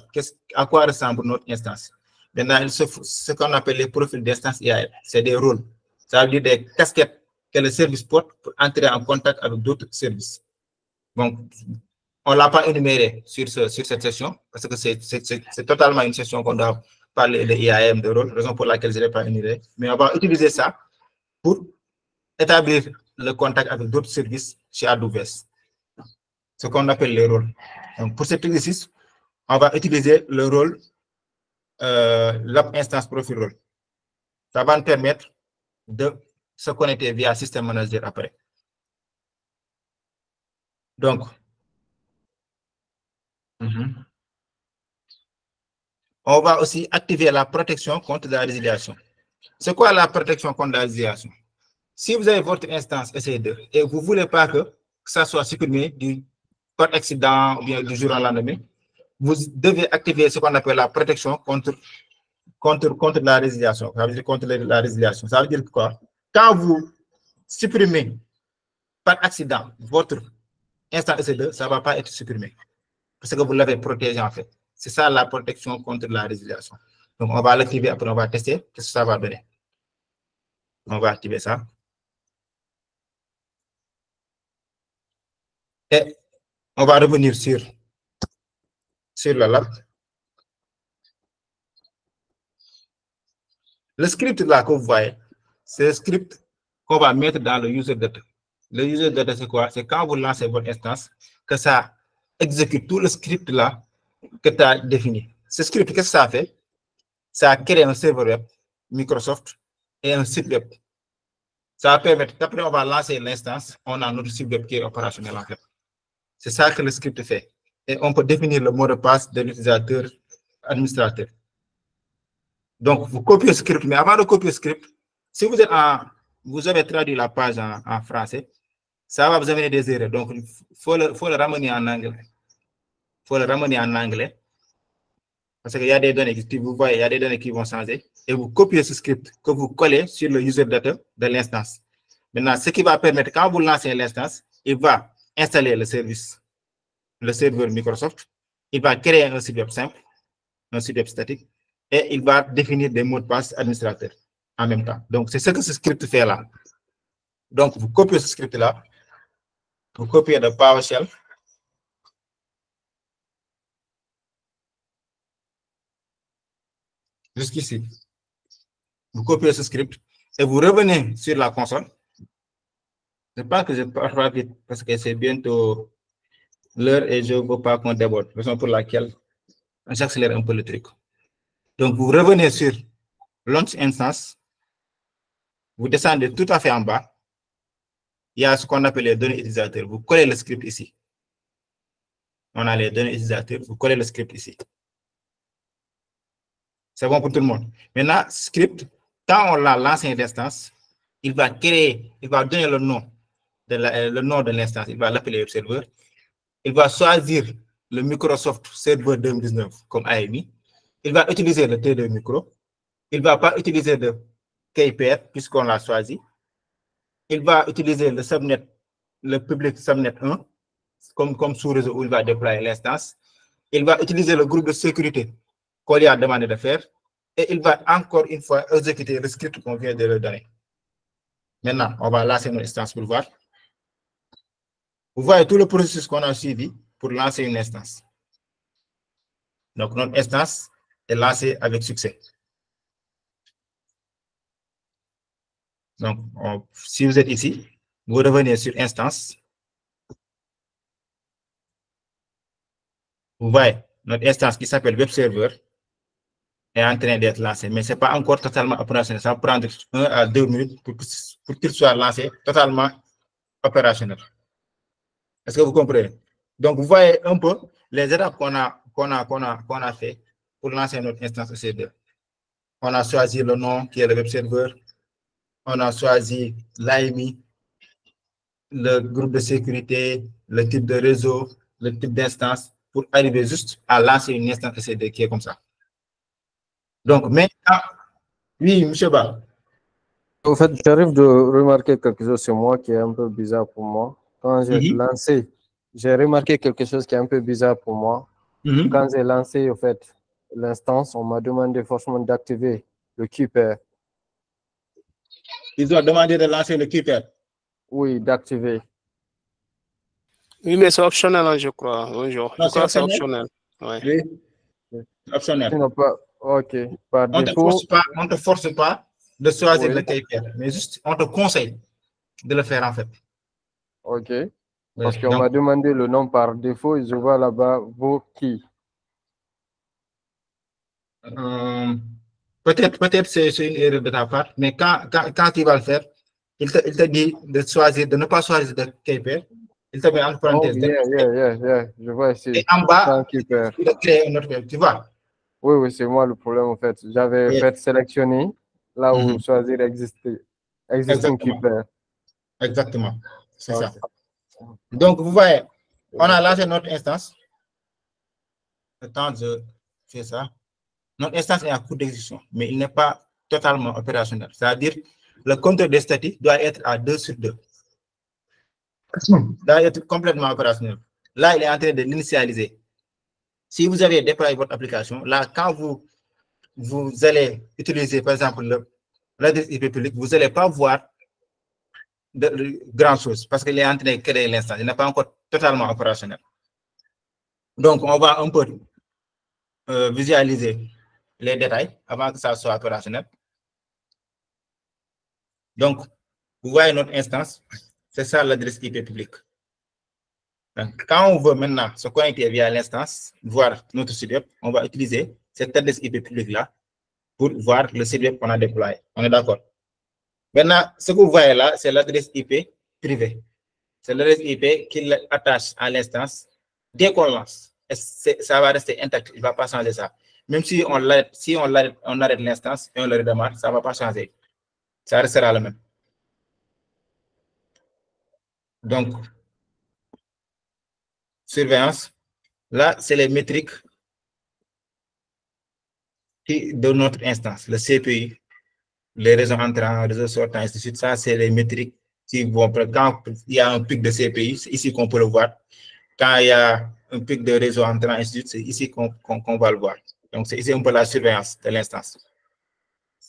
à quoi ressemble notre instance. Maintenant, ce qu'on appelle les profils d'instance IAM, c'est des rôles. Ça veut dire des casquettes que le service porte pour entrer en contact avec d'autres services. Donc, on ne l'a pas énuméré sur cette session, parce que c'est totalement une session qu'on doit parler de IAM, de rôle, raison pour laquelle je ne l'ai pas énuméré. Mais on va utiliser ça pour établir le contact avec d'autres services chez AWS. Ce qu'on appelle les rôles. Donc, pour cet exercice, on va utiliser le rôle l'app instance profil rôle. Ça va nous permettre de se connecter via System Manager après. Donc, on va aussi activer la protection contre la résiliation. C'est quoi la protection contre la résiliation? Si vous avez votre instance EC2 et vous ne voulez pas que ça soit supprimé par accident ou bien du jour au lendemain, vous devez activer ce qu'on appelle la protection contre la résiliation. Ça veut dire contre la résiliation. Ça veut dire quoi? Quand vous supprimez par accident votre instance EC2, ça ne va pas être supprimé. Parce que vous l'avez protégé en fait. C'est ça la protection contre la résiliation. Donc, on va l'activer, après on va tester ce que ça va donner. On va activer ça. Et on va revenir sur le lab. Le script là que vous voyez, c'est le script qu'on va mettre dans le user data. Le user data, c'est quoi? C'est quand vous lancez votre instance, que ça exécute tout le script là que tu as défini. Ce script, qu'est-ce que ça fait? Ça crée un serveur web, Microsoft, et un site web. Ça va permettre qu'après on va lancer l'instance, on a notre site web qui est opérationnel en fait. C'est ça que le script fait. Et on peut définir le mot de passe de l'utilisateur administrateur. Donc, vous copiez le script, mais avant de copier le script, si vous avez traduit la page en français, ça va vous amener des erreurs. Donc, il faut le ramener en anglais. Il faut le ramener en anglais. Parce qu'il y a des données, vous voyez, il y a des données qui vont changer. Et vous copiez ce script que vous collez sur le user data de l'instance. Maintenant, ce qui va permettre, quand vous lancez l'instance, il va installer le service, le serveur Microsoft. Il va créer un site web simple, un site web statique. Et il va définir des mots de passe administrateurs en même temps. Donc, c'est ce que ce script fait là. Donc, vous copiez ce script-là, vous copiez de PowerShell. Jusqu'ici. Vous copiez ce script et vous revenez sur la console. Je pense que je parle vite parce que c'est bientôt l'heure et je ne veux pas qu'on déborde. Raison pour laquelle j'accélère un peu le truc. Donc, vous revenez sur Launch Instance. Vous descendez tout à fait en bas. Il y a ce qu'on appelle les données utilisateurs. Vous collez le script ici. On a les données utilisateurs. Vous collez le script ici. C'est bon pour tout le monde. Maintenant, script, quand on l'a lancé une instance, il va donner le nom de l'instance. Il va l'appeler web server. Il va choisir le Microsoft Server 2019 comme AMI. Il va utiliser le T2 micro. Il ne va pas utiliser de KPR puisqu'on l'a choisi. Il va utiliser le subnet, le public subnet 1 comme sous-réseau où il va déployer l'instance. Il va utiliser le groupe de sécurité qu'on lui a demandé de faire. Et il va encore une fois exécuter le script qu'on vient de lui donner. Maintenant, on va lancer notre instance pour voir. Vous voyez tout le processus qu'on a suivi pour lancer une instance. Donc, notre instance est lancée avec succès. Donc, si vous êtes ici, vous revenez sur instance. Vous voyez, notre instance qui s'appelle Web Server est en train d'être lancée, mais ce n'est pas encore totalement opérationnel. Ça va prendre 1 à 2 minutes pour qu'il soit lancé totalement opérationnel. Est-ce que vous comprenez? Donc, vous voyez un peu les étapes qu'on a fait pour lancer notre instance EC2. On a choisi le nom qui est le Web Server. On a choisi l'AMI, le groupe de sécurité, le type de réseau, le type d'instance pour arriver juste à lancer une instance EC2 qui est comme ça. Donc, maintenant, oui, M. Ba. En fait, j'arrive de remarquer quelque chose sur moi qui est un peu bizarre pour moi. Quand j'ai lancé, j'ai remarqué quelque chose qui est un peu bizarre pour moi. Quand j'ai lancé, en fait, l'instance, on m'a demandé forcément d'activer le QPR. Ils ont demandé de lancer le QPR? Oui, d'activer. Oui, mais c'est optionnel, hein, je crois. Bonjour. Non, je crois que c'est optionnel. Ouais. Oui, optionnel. Non, pas, ok. Par On défaut, ne te force pas de choisir le QPR, mais juste on te conseille de le faire en fait. Ok. Parce qu'on m'a demandé le nom par défaut et je vois là-bas vos keys. Peut-être c'est une erreur de ta part, mais quand tu vas le faire, il te dit de ne pas choisir de keeper. Il te met en parenthèse. Je vois ici. Et en bas, il a créé un autre keeper, tu vois? Oui, c'est moi le problème en fait. J'avais fait sélectionner là où choisir existing keeper. Exactement, c'est ça. Donc, vous voyez, on a lancé notre instance. Le temps de faire ça. Notre instance est en cours d'exécution, mais il n'est pas totalement opérationnel. C'est-à-dire, le compteur des statiques doit être à 2/2. Doit être complètement opérationnel. Là, il est en train de l'initialiser. Si vous avez déployé votre application, là, quand vous allez utiliser, par exemple, l'adresse IP publique, vous n'allez pas voir de grand chose parce qu'il est en train de créer l'instance. Il n'est pas encore totalement opérationnel. Donc, on va un peu visualiser les détails avant que ça soit opérationnel. Donc, vous voyez notre instance, c'est ça l'adresse IP publique. Donc, quand on veut maintenant se connecter via l'instance, voir notre site web, on va utiliser cette adresse IP publique-là pour voir le site web qu'on a déployé. On est d'accord? Maintenant, ce que vous voyez là, c'est l'adresse IP privée. C'est l'adresse IP qui l'attache à l'instance. Dès qu'on lance, ça va rester intact, il ne va pas changer ça. Même si on arrête l'instance et on le redémarre, ça ne va pas changer. Ça restera le même. Donc, surveillance, là, c'est les métriques de notre instance, le CPI, les réseaux entrants, réseaux sortants, ainsi de suite. Ça, c'est les métriques qui vont, quand il y a un pic de CPI, c'est ici qu'on peut le voir. Quand il y a un pic de réseau entrant, ainsi de suite, c'est ici qu'on va le voir. Donc, c'est ici un peu la surveillance de l'instance.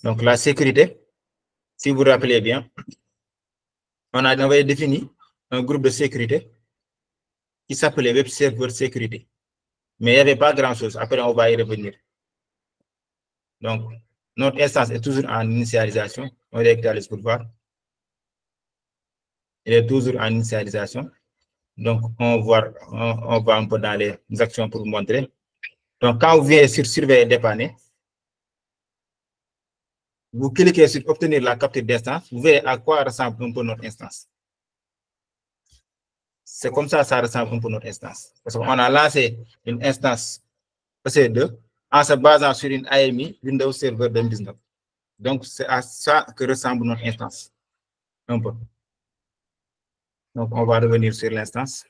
Donc, la sécurité, si vous vous rappelez bien, on avait défini un groupe de sécurité qui s'appelait Web Server Sécurité. Mais il n'y avait pas grand-chose. Après, on va y revenir. Donc, notre instance est toujours en initialisation. On réactualise pour voir. Il est toujours en initialisation. Donc, on va un peu dans les actions pour vous montrer. Donc, quand vous venez sur surveiller et dépanner, vous cliquez sur obtenir la capture d'instance, vous verrez à quoi ressemble un peu notre instance. C'est comme ça ressemble un peu notre instance. Parce qu'on a lancé une instance EC2 en se basant sur une AMI Windows Server 2019. Donc, c'est à ça que ressemble notre instance. Un peu. Donc, on va revenir sur l'instance.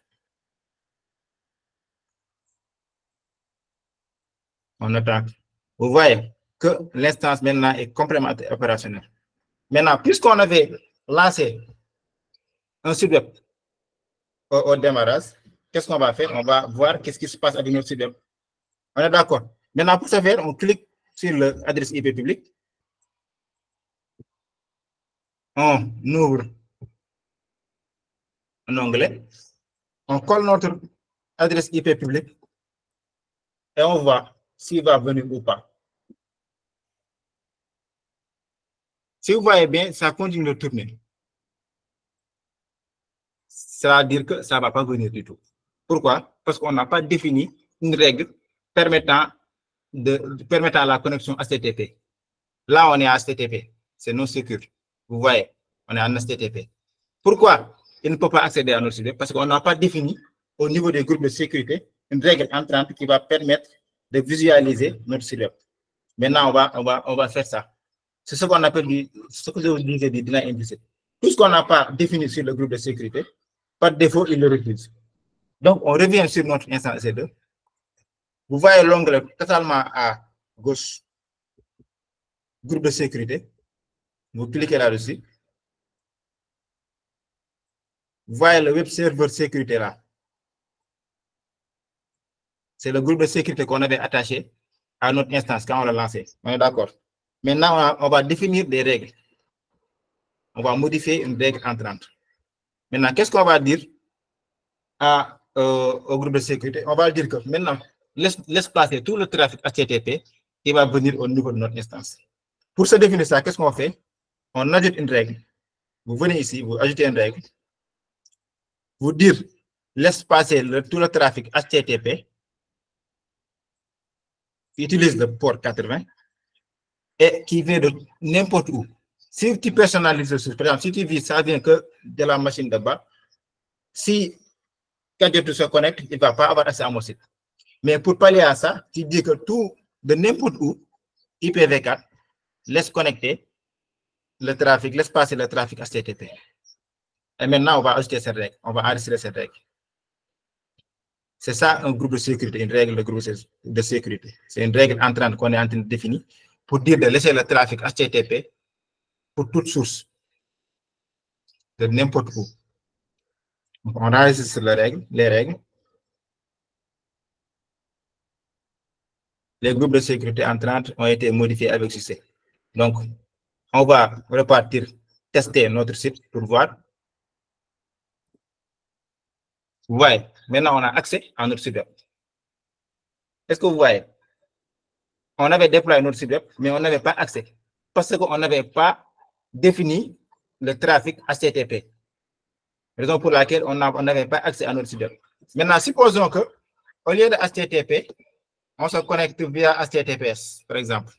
On attend. Vous voyez que l'instance maintenant est complètement opérationnelle. Maintenant, puisqu'on avait lancé un site web au démarrage, qu'est-ce qu'on va faire? On va voir qu'est-ce qui se passe avec notre site web. On est d'accord. Maintenant, pour ce faire, on clique sur l'adresse IP publique. On ouvre un onglet. On colle notre adresse IP publique et on voit s'il va venir ou pas. Si vous voyez bien, ça continue de tourner. Ça veut dire que ça ne va pas venir du tout. Pourquoi? Parce qu'on n'a pas défini une règle permettant la connexion HTTP. Là, on est à HTTP. C'est non secure. Vous voyez, on est en HTTP. Pourquoi il ne peut pas accéder à notre site? Parce qu'on n'a pas défini au niveau des groupes de sécurité une règle entrante qui va permettre de visualiser notre site web. Maintenant, on va faire ça. C'est ce qu'on appelle ce que je vous disais du deny implicite. Tout ce qu'on n'a pas défini sur le groupe de sécurité, par défaut, il le refuse. Donc, on revient sur notre instance EC2. Vous voyez l'onglet totalement à gauche, groupe de sécurité. Vous cliquez là-dessus. Vous voyez le web server sécurité là. C'est le groupe de sécurité qu'on avait attaché à notre instance quand on l'a lancé. On est d'accord. Maintenant, on va définir des règles. On va modifier une règle entrante. Maintenant, qu'est-ce qu'on va dire au groupe de sécurité? On va dire que maintenant, laisse passer tout le trafic HTTP qui va venir au niveau de notre instance. Pour se définir ça, qu'est-ce qu'on fait? On ajoute une règle. Vous venez ici, vous ajoutez une règle. Vous dire, laisse passer tout le trafic HTTP qui utilise le port 80 et qui vient de n'importe où. Si tu personnalises le source, par exemple, si tu vis, ça vient que de la machine de bas, si quelqu'un se connecte, il ne va pas avoir accès à mon site. Mais pour pallier à ça, tu dis que tout, de n'importe où, IPv4, laisse connecter le trafic, laisse passer le trafic HTTP. Et maintenant, on va ajouter cette règle, on va enregistrer cette règle. C'est ça un groupe de sécurité, une règle de groupe de sécurité. C'est une règle entrante qu'on est en train de définir pour dire de laisser le trafic HTTP pour toute source, de n'importe où. Donc, on enregistre les règles. Les groupes de sécurité entrantes ont été modifiés avec succès. Donc, on va repartir, tester notre site pour voir. Vous voyez, maintenant on a accès à notre site web. Est-ce que vous voyez? On avait déployé notre site web, mais on n'avait pas accès parce qu'on n'avait pas défini le trafic HTTP. Raison pour laquelle on n'avait pas accès à notre site web. Maintenant, supposons que au lieu de HTTP, on se connecte via HTTPS, par exemple.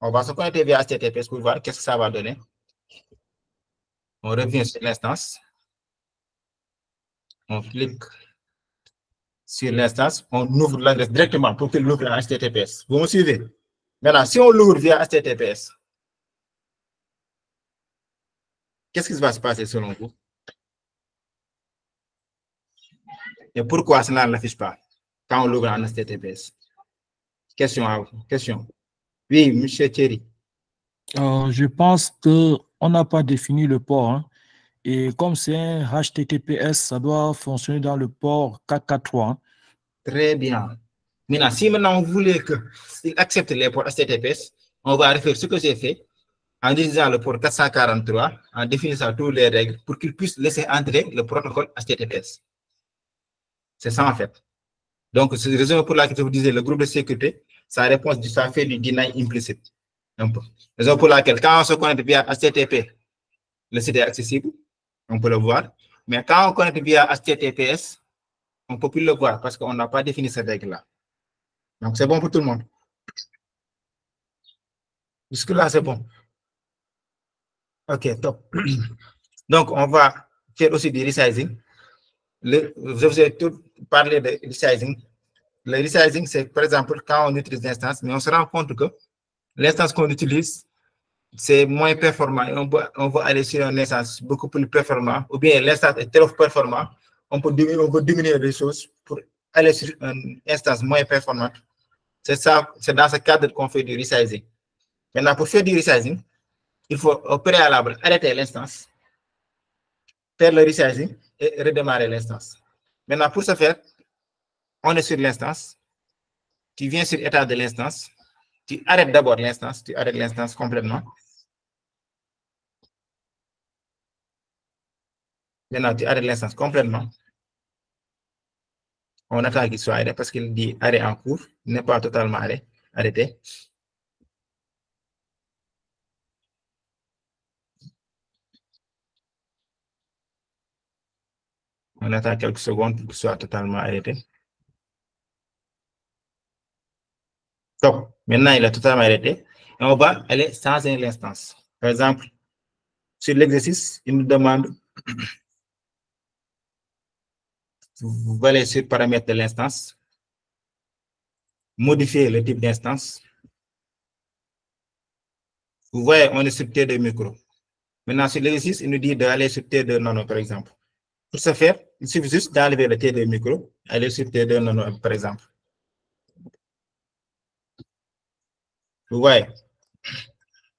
On va se connecter via HTTPS pour voir qu'est-ce que ça va donner. On revient sur l'instance. On clique sur l'instance. On ouvre l'adresse directement pour qu'il l'ouvre en HTTPS. Vous me suivez? Maintenant, si on l'ouvre via HTTPS, qu'est-ce qui va se passer selon vous? Et pourquoi cela ne l'affiche pas quand on l'ouvre en HTTPS? Question à vous. Question. Oui, M. Thierry. Je pense qu'on n'a pas défini le port. Hein. Et comme c'est un HTTPS, ça doit fonctionner dans le port 443. Hein. Très bien. Maintenant, si maintenant vous voulez qu'il accepte les ports HTTPS, on va refaire ce que j'ai fait en utilisant le port 443, en définissant toutes les règles pour qu'il puisse laisser entrer le protocole HTTPS. C'est ça en fait. Donc, c'est la raison pour laquelle je vous disais, le groupe de sécurité, sa réponse, ça fait du deny implicite. Un peu. Raison pour laquelle, quand on se connecte via HTTP, le site est accessible, on peut le voir. Mais quand on connecte via HTTPS, on ne peut plus le voir parce qu'on n'a pas défini cette règle-là. Donc, c'est bon pour tout le monde. Jusque-là, c'est bon. OK, top. Donc, on va faire aussi du resizing. Je vous ai tout parlé de resizing. Le resizing, c'est par exemple quand on utilise l'instance, mais on se rend compte que l'instance qu'on utilise, c'est moins performant. Et on va aller sur une instance beaucoup plus performant, ou bien l'instance est trop performant. On peut diminuer les choses pour aller sur une instance moins performante. C'est ça, c'est dans ce cadre qu'on fait du resizing. Maintenant, pour faire du resizing, il faut au préalable arrêter l'instance, faire le resizing et redémarrer l'instance. Maintenant, pour ce faire, on est sur l'instance, tu viens sur l'état de l'instance, tu arrêtes d'abord l'instance, tu arrêtes l'instance complètement. Maintenant, tu arrêtes l'instance complètement. On attend qu'il soit arrêté parce qu'il dit arrêt en cours, il n'est pas totalement arrêté. On attend quelques secondes pour qu'il soit totalement arrêté. Donc, maintenant, il est totalement arrêté. Et on va aller changer l'instance. Par exemple, sur l'exercice, il nous demande, vous allez sur paramètres de l'instance, modifier le type d'instance. Vous voyez, on est sur T2 micro. Maintenant, sur l'exercice, il nous dit d'aller sur T2 nano, par exemple. Pour ce faire, il suffit juste d'enlever le T2 micro, aller sur T2 nano, par exemple. Vous voyez,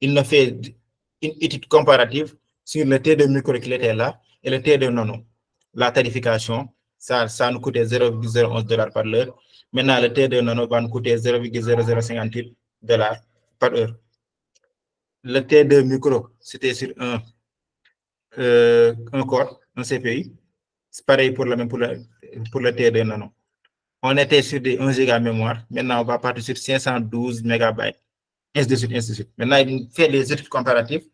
il nous fait une étude comparative sur le T2 micro qui était là et le T2 nano. La tarification, ça nous coûtait 0,011 $ par l'heure. Maintenant, le T2 nano va nous coûter 0,0058 $ par heure. Le T2 micro, c'était sur un corps, un CPI. C'est pareil pour le T2 nano. On était sur des 1 giga mémoire. Maintenant, on va partir sur 512 MB. Ainsi de suite, ainsi de suite. Maintenant, il fait les études comparatives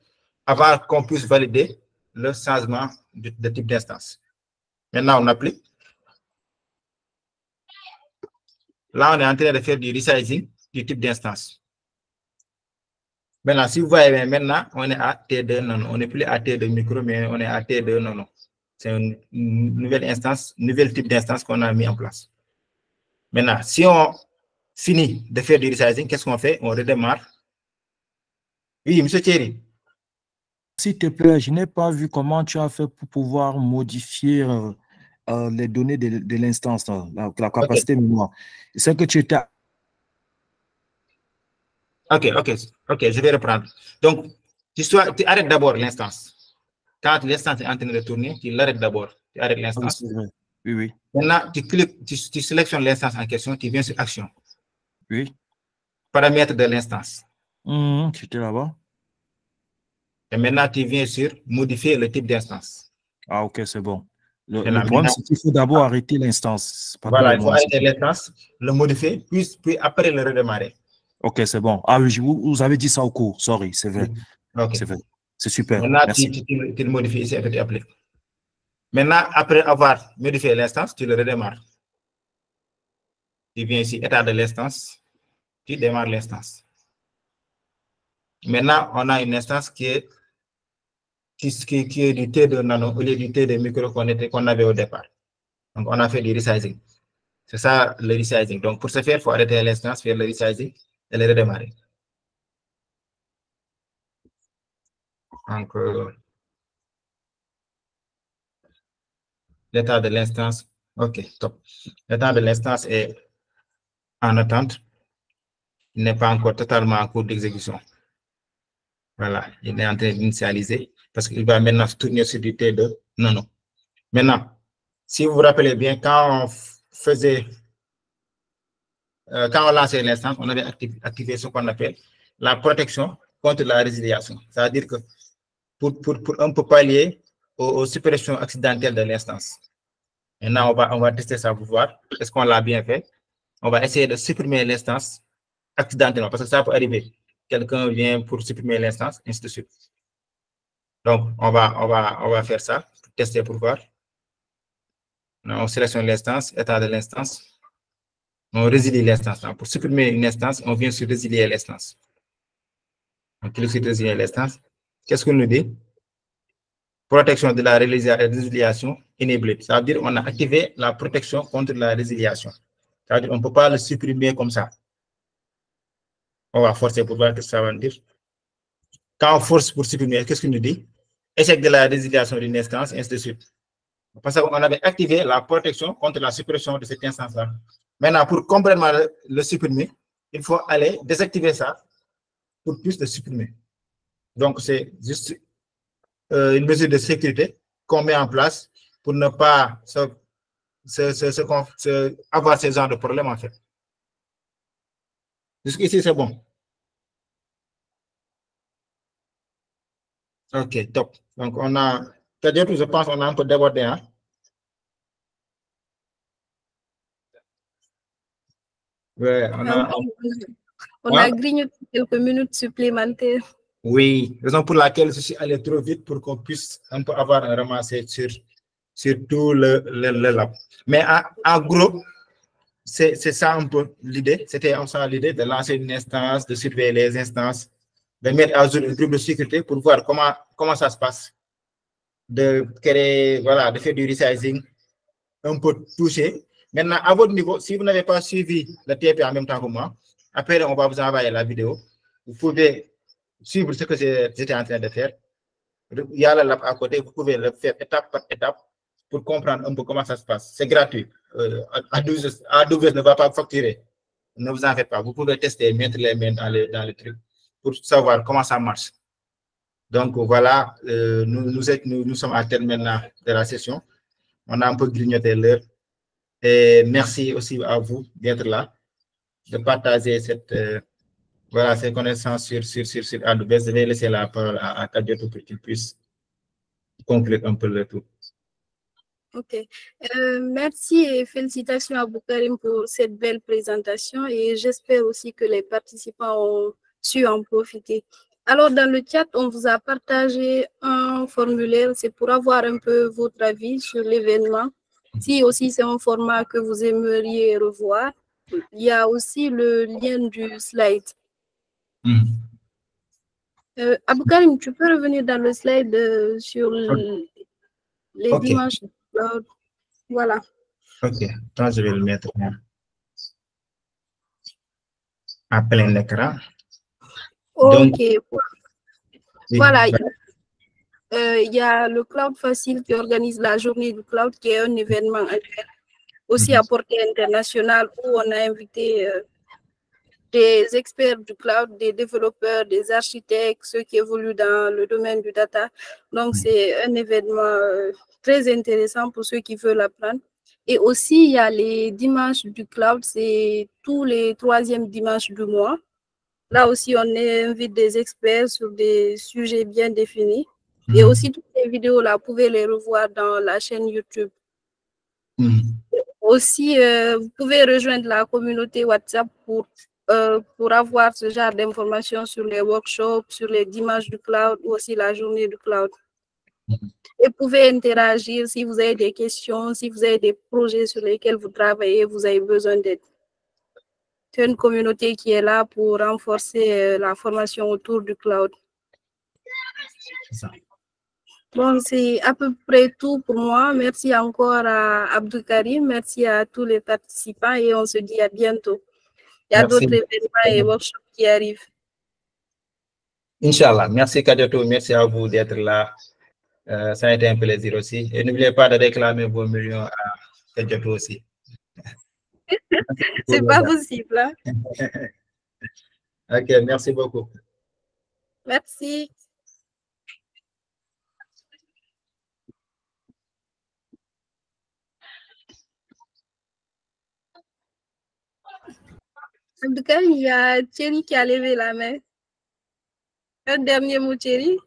avant qu'on puisse valider le changement de type d'instance. Maintenant, on applique. là, on est en train de faire du resizing du type d'instance. Maintenant, si vous voyez, maintenant, on est à T2 nano. On n'est plus à T2 micro, mais on est à T2 nano. C'est une nouvelle instance, nouvel type d'instance qu'on a mis en place. Maintenant, si on finit de faire du resizing, qu'est-ce qu'on fait? On redémarre. Oui, M. Thierry. S'il te plaît, je n'ai pas vu comment tu as fait pour pouvoir modifier les données de l'instance, la capacité mémoire. C'est que tu étais... Ok, je vais reprendre. Donc, tu arrêtes d'abord l'instance. Quand l'instance est en train de tourner, tu l'arrêtes d'abord. Tu arrêtes l'instance. Oui, oui. Maintenant, tu cliques, tu sélectionnes l'instance en question, tu viens sur Action. Oui. Paramètres de l'instance. Tu étais là-bas. Et maintenant, tu viens sur Modifier le type d'instance. Ah, ok, c'est bon. Le problème, c'est qu'il faut d'abord arrêter l'instance. Voilà, il faut arrêter l'instance, le modifier, puis après le redémarrer. Ok, c'est bon. Ah oui, vous avez dit ça au cours. Sorry, c'est vrai. Okay. C'est vrai. C'est super. Maintenant, tu le modifies ici et tu appliques. Maintenant, après avoir modifié l'instance, tu le redémarres. Tu viens ici, état de l'instance, tu démarres l'instance. Maintenant, on a une instance qui est du T2 nano au lieu du T2 micro qu'on avait au départ. Donc, on a fait du resizing. C'est ça le resizing. Donc, pour ce faire, il faut arrêter l'instance, faire le resizing et le redémarrer. Donc, l'état de l'instance, ok, top. L'état de l'instance est en attente. Il n'est pas encore totalement en cours d'exécution. Voilà, il est en train d'initialiser parce qu'il va maintenant tourner sur du T2 nano. Maintenant, si vous vous rappelez bien, quand on quand on lançait l'instance, on avait activé ce qu'on appelle la protection contre la résiliation. C'est-à-dire que pour un peu pallier aux suppressions accidentelles de l'instance. Maintenant, on va tester ça pour voir. Est-ce qu'on l'a bien fait? On va essayer de supprimer l'instance accidentellement, parce que ça peut arriver. Quelqu'un vient pour supprimer l'instance, ainsi de suite. Donc, on va faire ça, pour tester pour voir. On sélectionne l'instance, état de l'instance. On résilie l'instance. Pour supprimer une instance, on vient sur résilier l'instance. On clique sur résilier l'instance. Qu'est-ce qu'on nous dit? Protection de la résiliation enabled. Ça veut dire qu'on a activé la protection contre la résiliation. Ça veut dire qu'on ne peut pas le supprimer comme ça. On va forcer pour voir ce que ça va dire. Quand on force pour supprimer, qu'est-ce qu'il nous dit? Échec de la résiliation d'une instance, ainsi de suite. Parce qu'on avait activé la protection contre la suppression de cette instance-là. Maintenant, pour complètement le supprimer, il faut aller désactiver ça pour plus le supprimer. Donc, c'est juste une mesure de sécurité qu'on met en place pour ne pas avoir ce genre de problème, en fait. Jusqu'ici, c'est bon. Ok, top. Donc, on a, c'est-à-dire que je pense qu'on a un peu débordé, hein? Ouais, on a grignoté quelques minutes supplémentaires. Oui, raison pour laquelle je suis allé trop vite pour qu'on puisse un peu avoir un ramassé sur tout le lab. Mais en gros, c'est ça un peu l'idée. C'était l'idée de lancer une instance, de surveiller les instances, de mettre à jour une groupe de sécurité pour voir comment ça se passe. De créer, voilà, de faire du resizing un peu touché. Maintenant, à votre niveau, si vous n'avez pas suivi le TP en même temps que moi, après, on va vous envoyer la vidéo. Vous pouvez suivre ce que j'étais en train de faire. Il y a le lab à côté, vous pouvez le faire étape par étape pour comprendre un peu comment ça se passe. C'est gratuit. AWS ne va pas facturer. Ne vous en faites pas. Vous pouvez tester, mettre les mains dans le truc pour savoir comment ça marche. Donc voilà, nous sommes à terme maintenant de la session. On a un peu grignoté l'heure. Et merci aussi à vous d'être là, de partager ces connaissances sur AWS. Je vais laisser la parole à Kadiotou pour qu'il puisse conclure un peu le tout. Ok. Merci et félicitations à Boukarim pour cette belle présentation et j'espère aussi que les participants ont su en profiter. Alors, dans le chat, on vous a partagé un formulaire, c'est pour avoir un peu votre avis sur l'événement. Si aussi c'est un format que vous aimeriez revoir, il y a aussi le lien du slide. Aboukarim, tu peux revenir dans le slide sur les dimanches. Voilà. Ok, donc je vais le mettre à plein écran. Ok. Donc, voilà. Il y a le Cloud Facile qui organise la journée du cloud, qui est un événement annuel, aussi à portée internationale, où on a invité des experts du cloud, des développeurs, des architectes, ceux qui évoluent dans le domaine du data. Donc, c'est un événement très intéressant pour ceux qui veulent apprendre. Et aussi, il y a les dimanches du cloud, c'est tous les 3e dimanches du mois. Là aussi, on invite des experts sur des sujets bien définis. Et aussi, toutes les vidéos, là, vous pouvez les revoir dans la chaîne YouTube. Aussi, vous pouvez rejoindre la communauté WhatsApp pour avoir ce genre d'informations sur les workshops, sur les dimanches du cloud ou aussi la journée du cloud. Et vous pouvez interagir si vous avez des questions, si vous avez des projets sur lesquels vous travaillez, vous avez besoin d'aide. C'est une communauté qui est là pour renforcer la formation autour du cloud. Bon, c'est à peu près tout pour moi. Merci encore à Abdoukarim, merci à tous les participants et on se dit à bientôt. Il y a d'autres événements et workshops qui arrivent. Inch'Allah. Merci Kadiatou, merci à vous d'être là. Ça a été un plaisir aussi. Et n'oubliez pas de réclamer vos millions à Kadiatou aussi. C'est pas possible. Hein? Ok, merci beaucoup. Merci. En tout cas, il y a Thierry qui a levé la main. Un dernier mot, Thierry.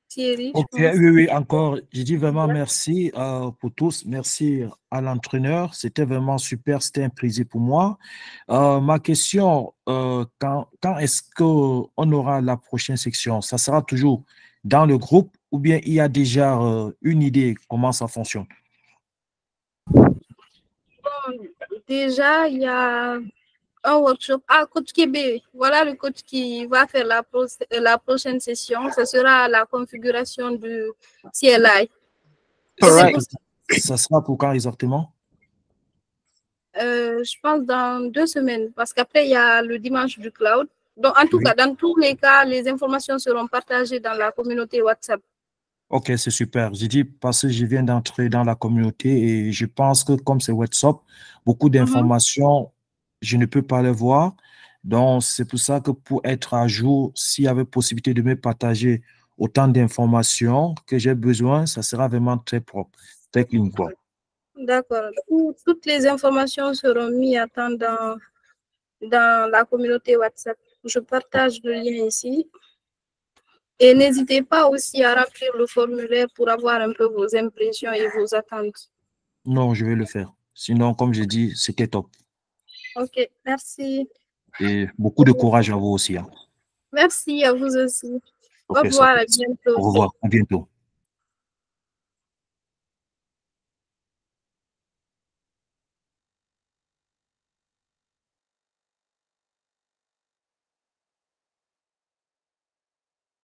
Thierry, ok, oui, encore. Je dis vraiment merci pour tous. Merci à l'entraîneur. C'était vraiment super. C'était un plaisir pour moi. Ma question, quand est-ce qu'on aura la prochaine section? Ça sera toujours dans le groupe ou bien il y a déjà une idée comment ça fonctionne? Bon, déjà, il y a un workshop. Ah, coach Kébé, voilà le coach qui va faire la prochaine session. Ce sera la configuration du CLI. Ça sera pour quand exactement? Je pense dans 2 semaines, parce qu'après, il y a le dimanche du cloud. Donc, en tout cas, dans tous les cas, les informations seront partagées dans la communauté WhatsApp. Ok, c'est super. J'ai dit parce que je viens d'entrer dans la communauté et je pense que comme c'est WhatsApp, beaucoup d'informations, je ne peux pas les voir. Donc, c'est pour ça que pour être à jour, s'il y avait possibilité de me partager autant d'informations que j'ai besoin, ça sera vraiment très propre, très clean, quoi. D'accord. Toutes les informations seront mises à temps dans la communauté WhatsApp. Je partage le lien ici. Et n'hésitez pas aussi à remplir le formulaire pour avoir un peu vos impressions et vos attentes. Non, je vais le faire. Sinon, comme je dis, c'était top. Ok, merci. Et beaucoup de courage à vous aussi. Hein. Merci à vous aussi. Okay, au revoir, à bientôt. Au revoir, à bientôt.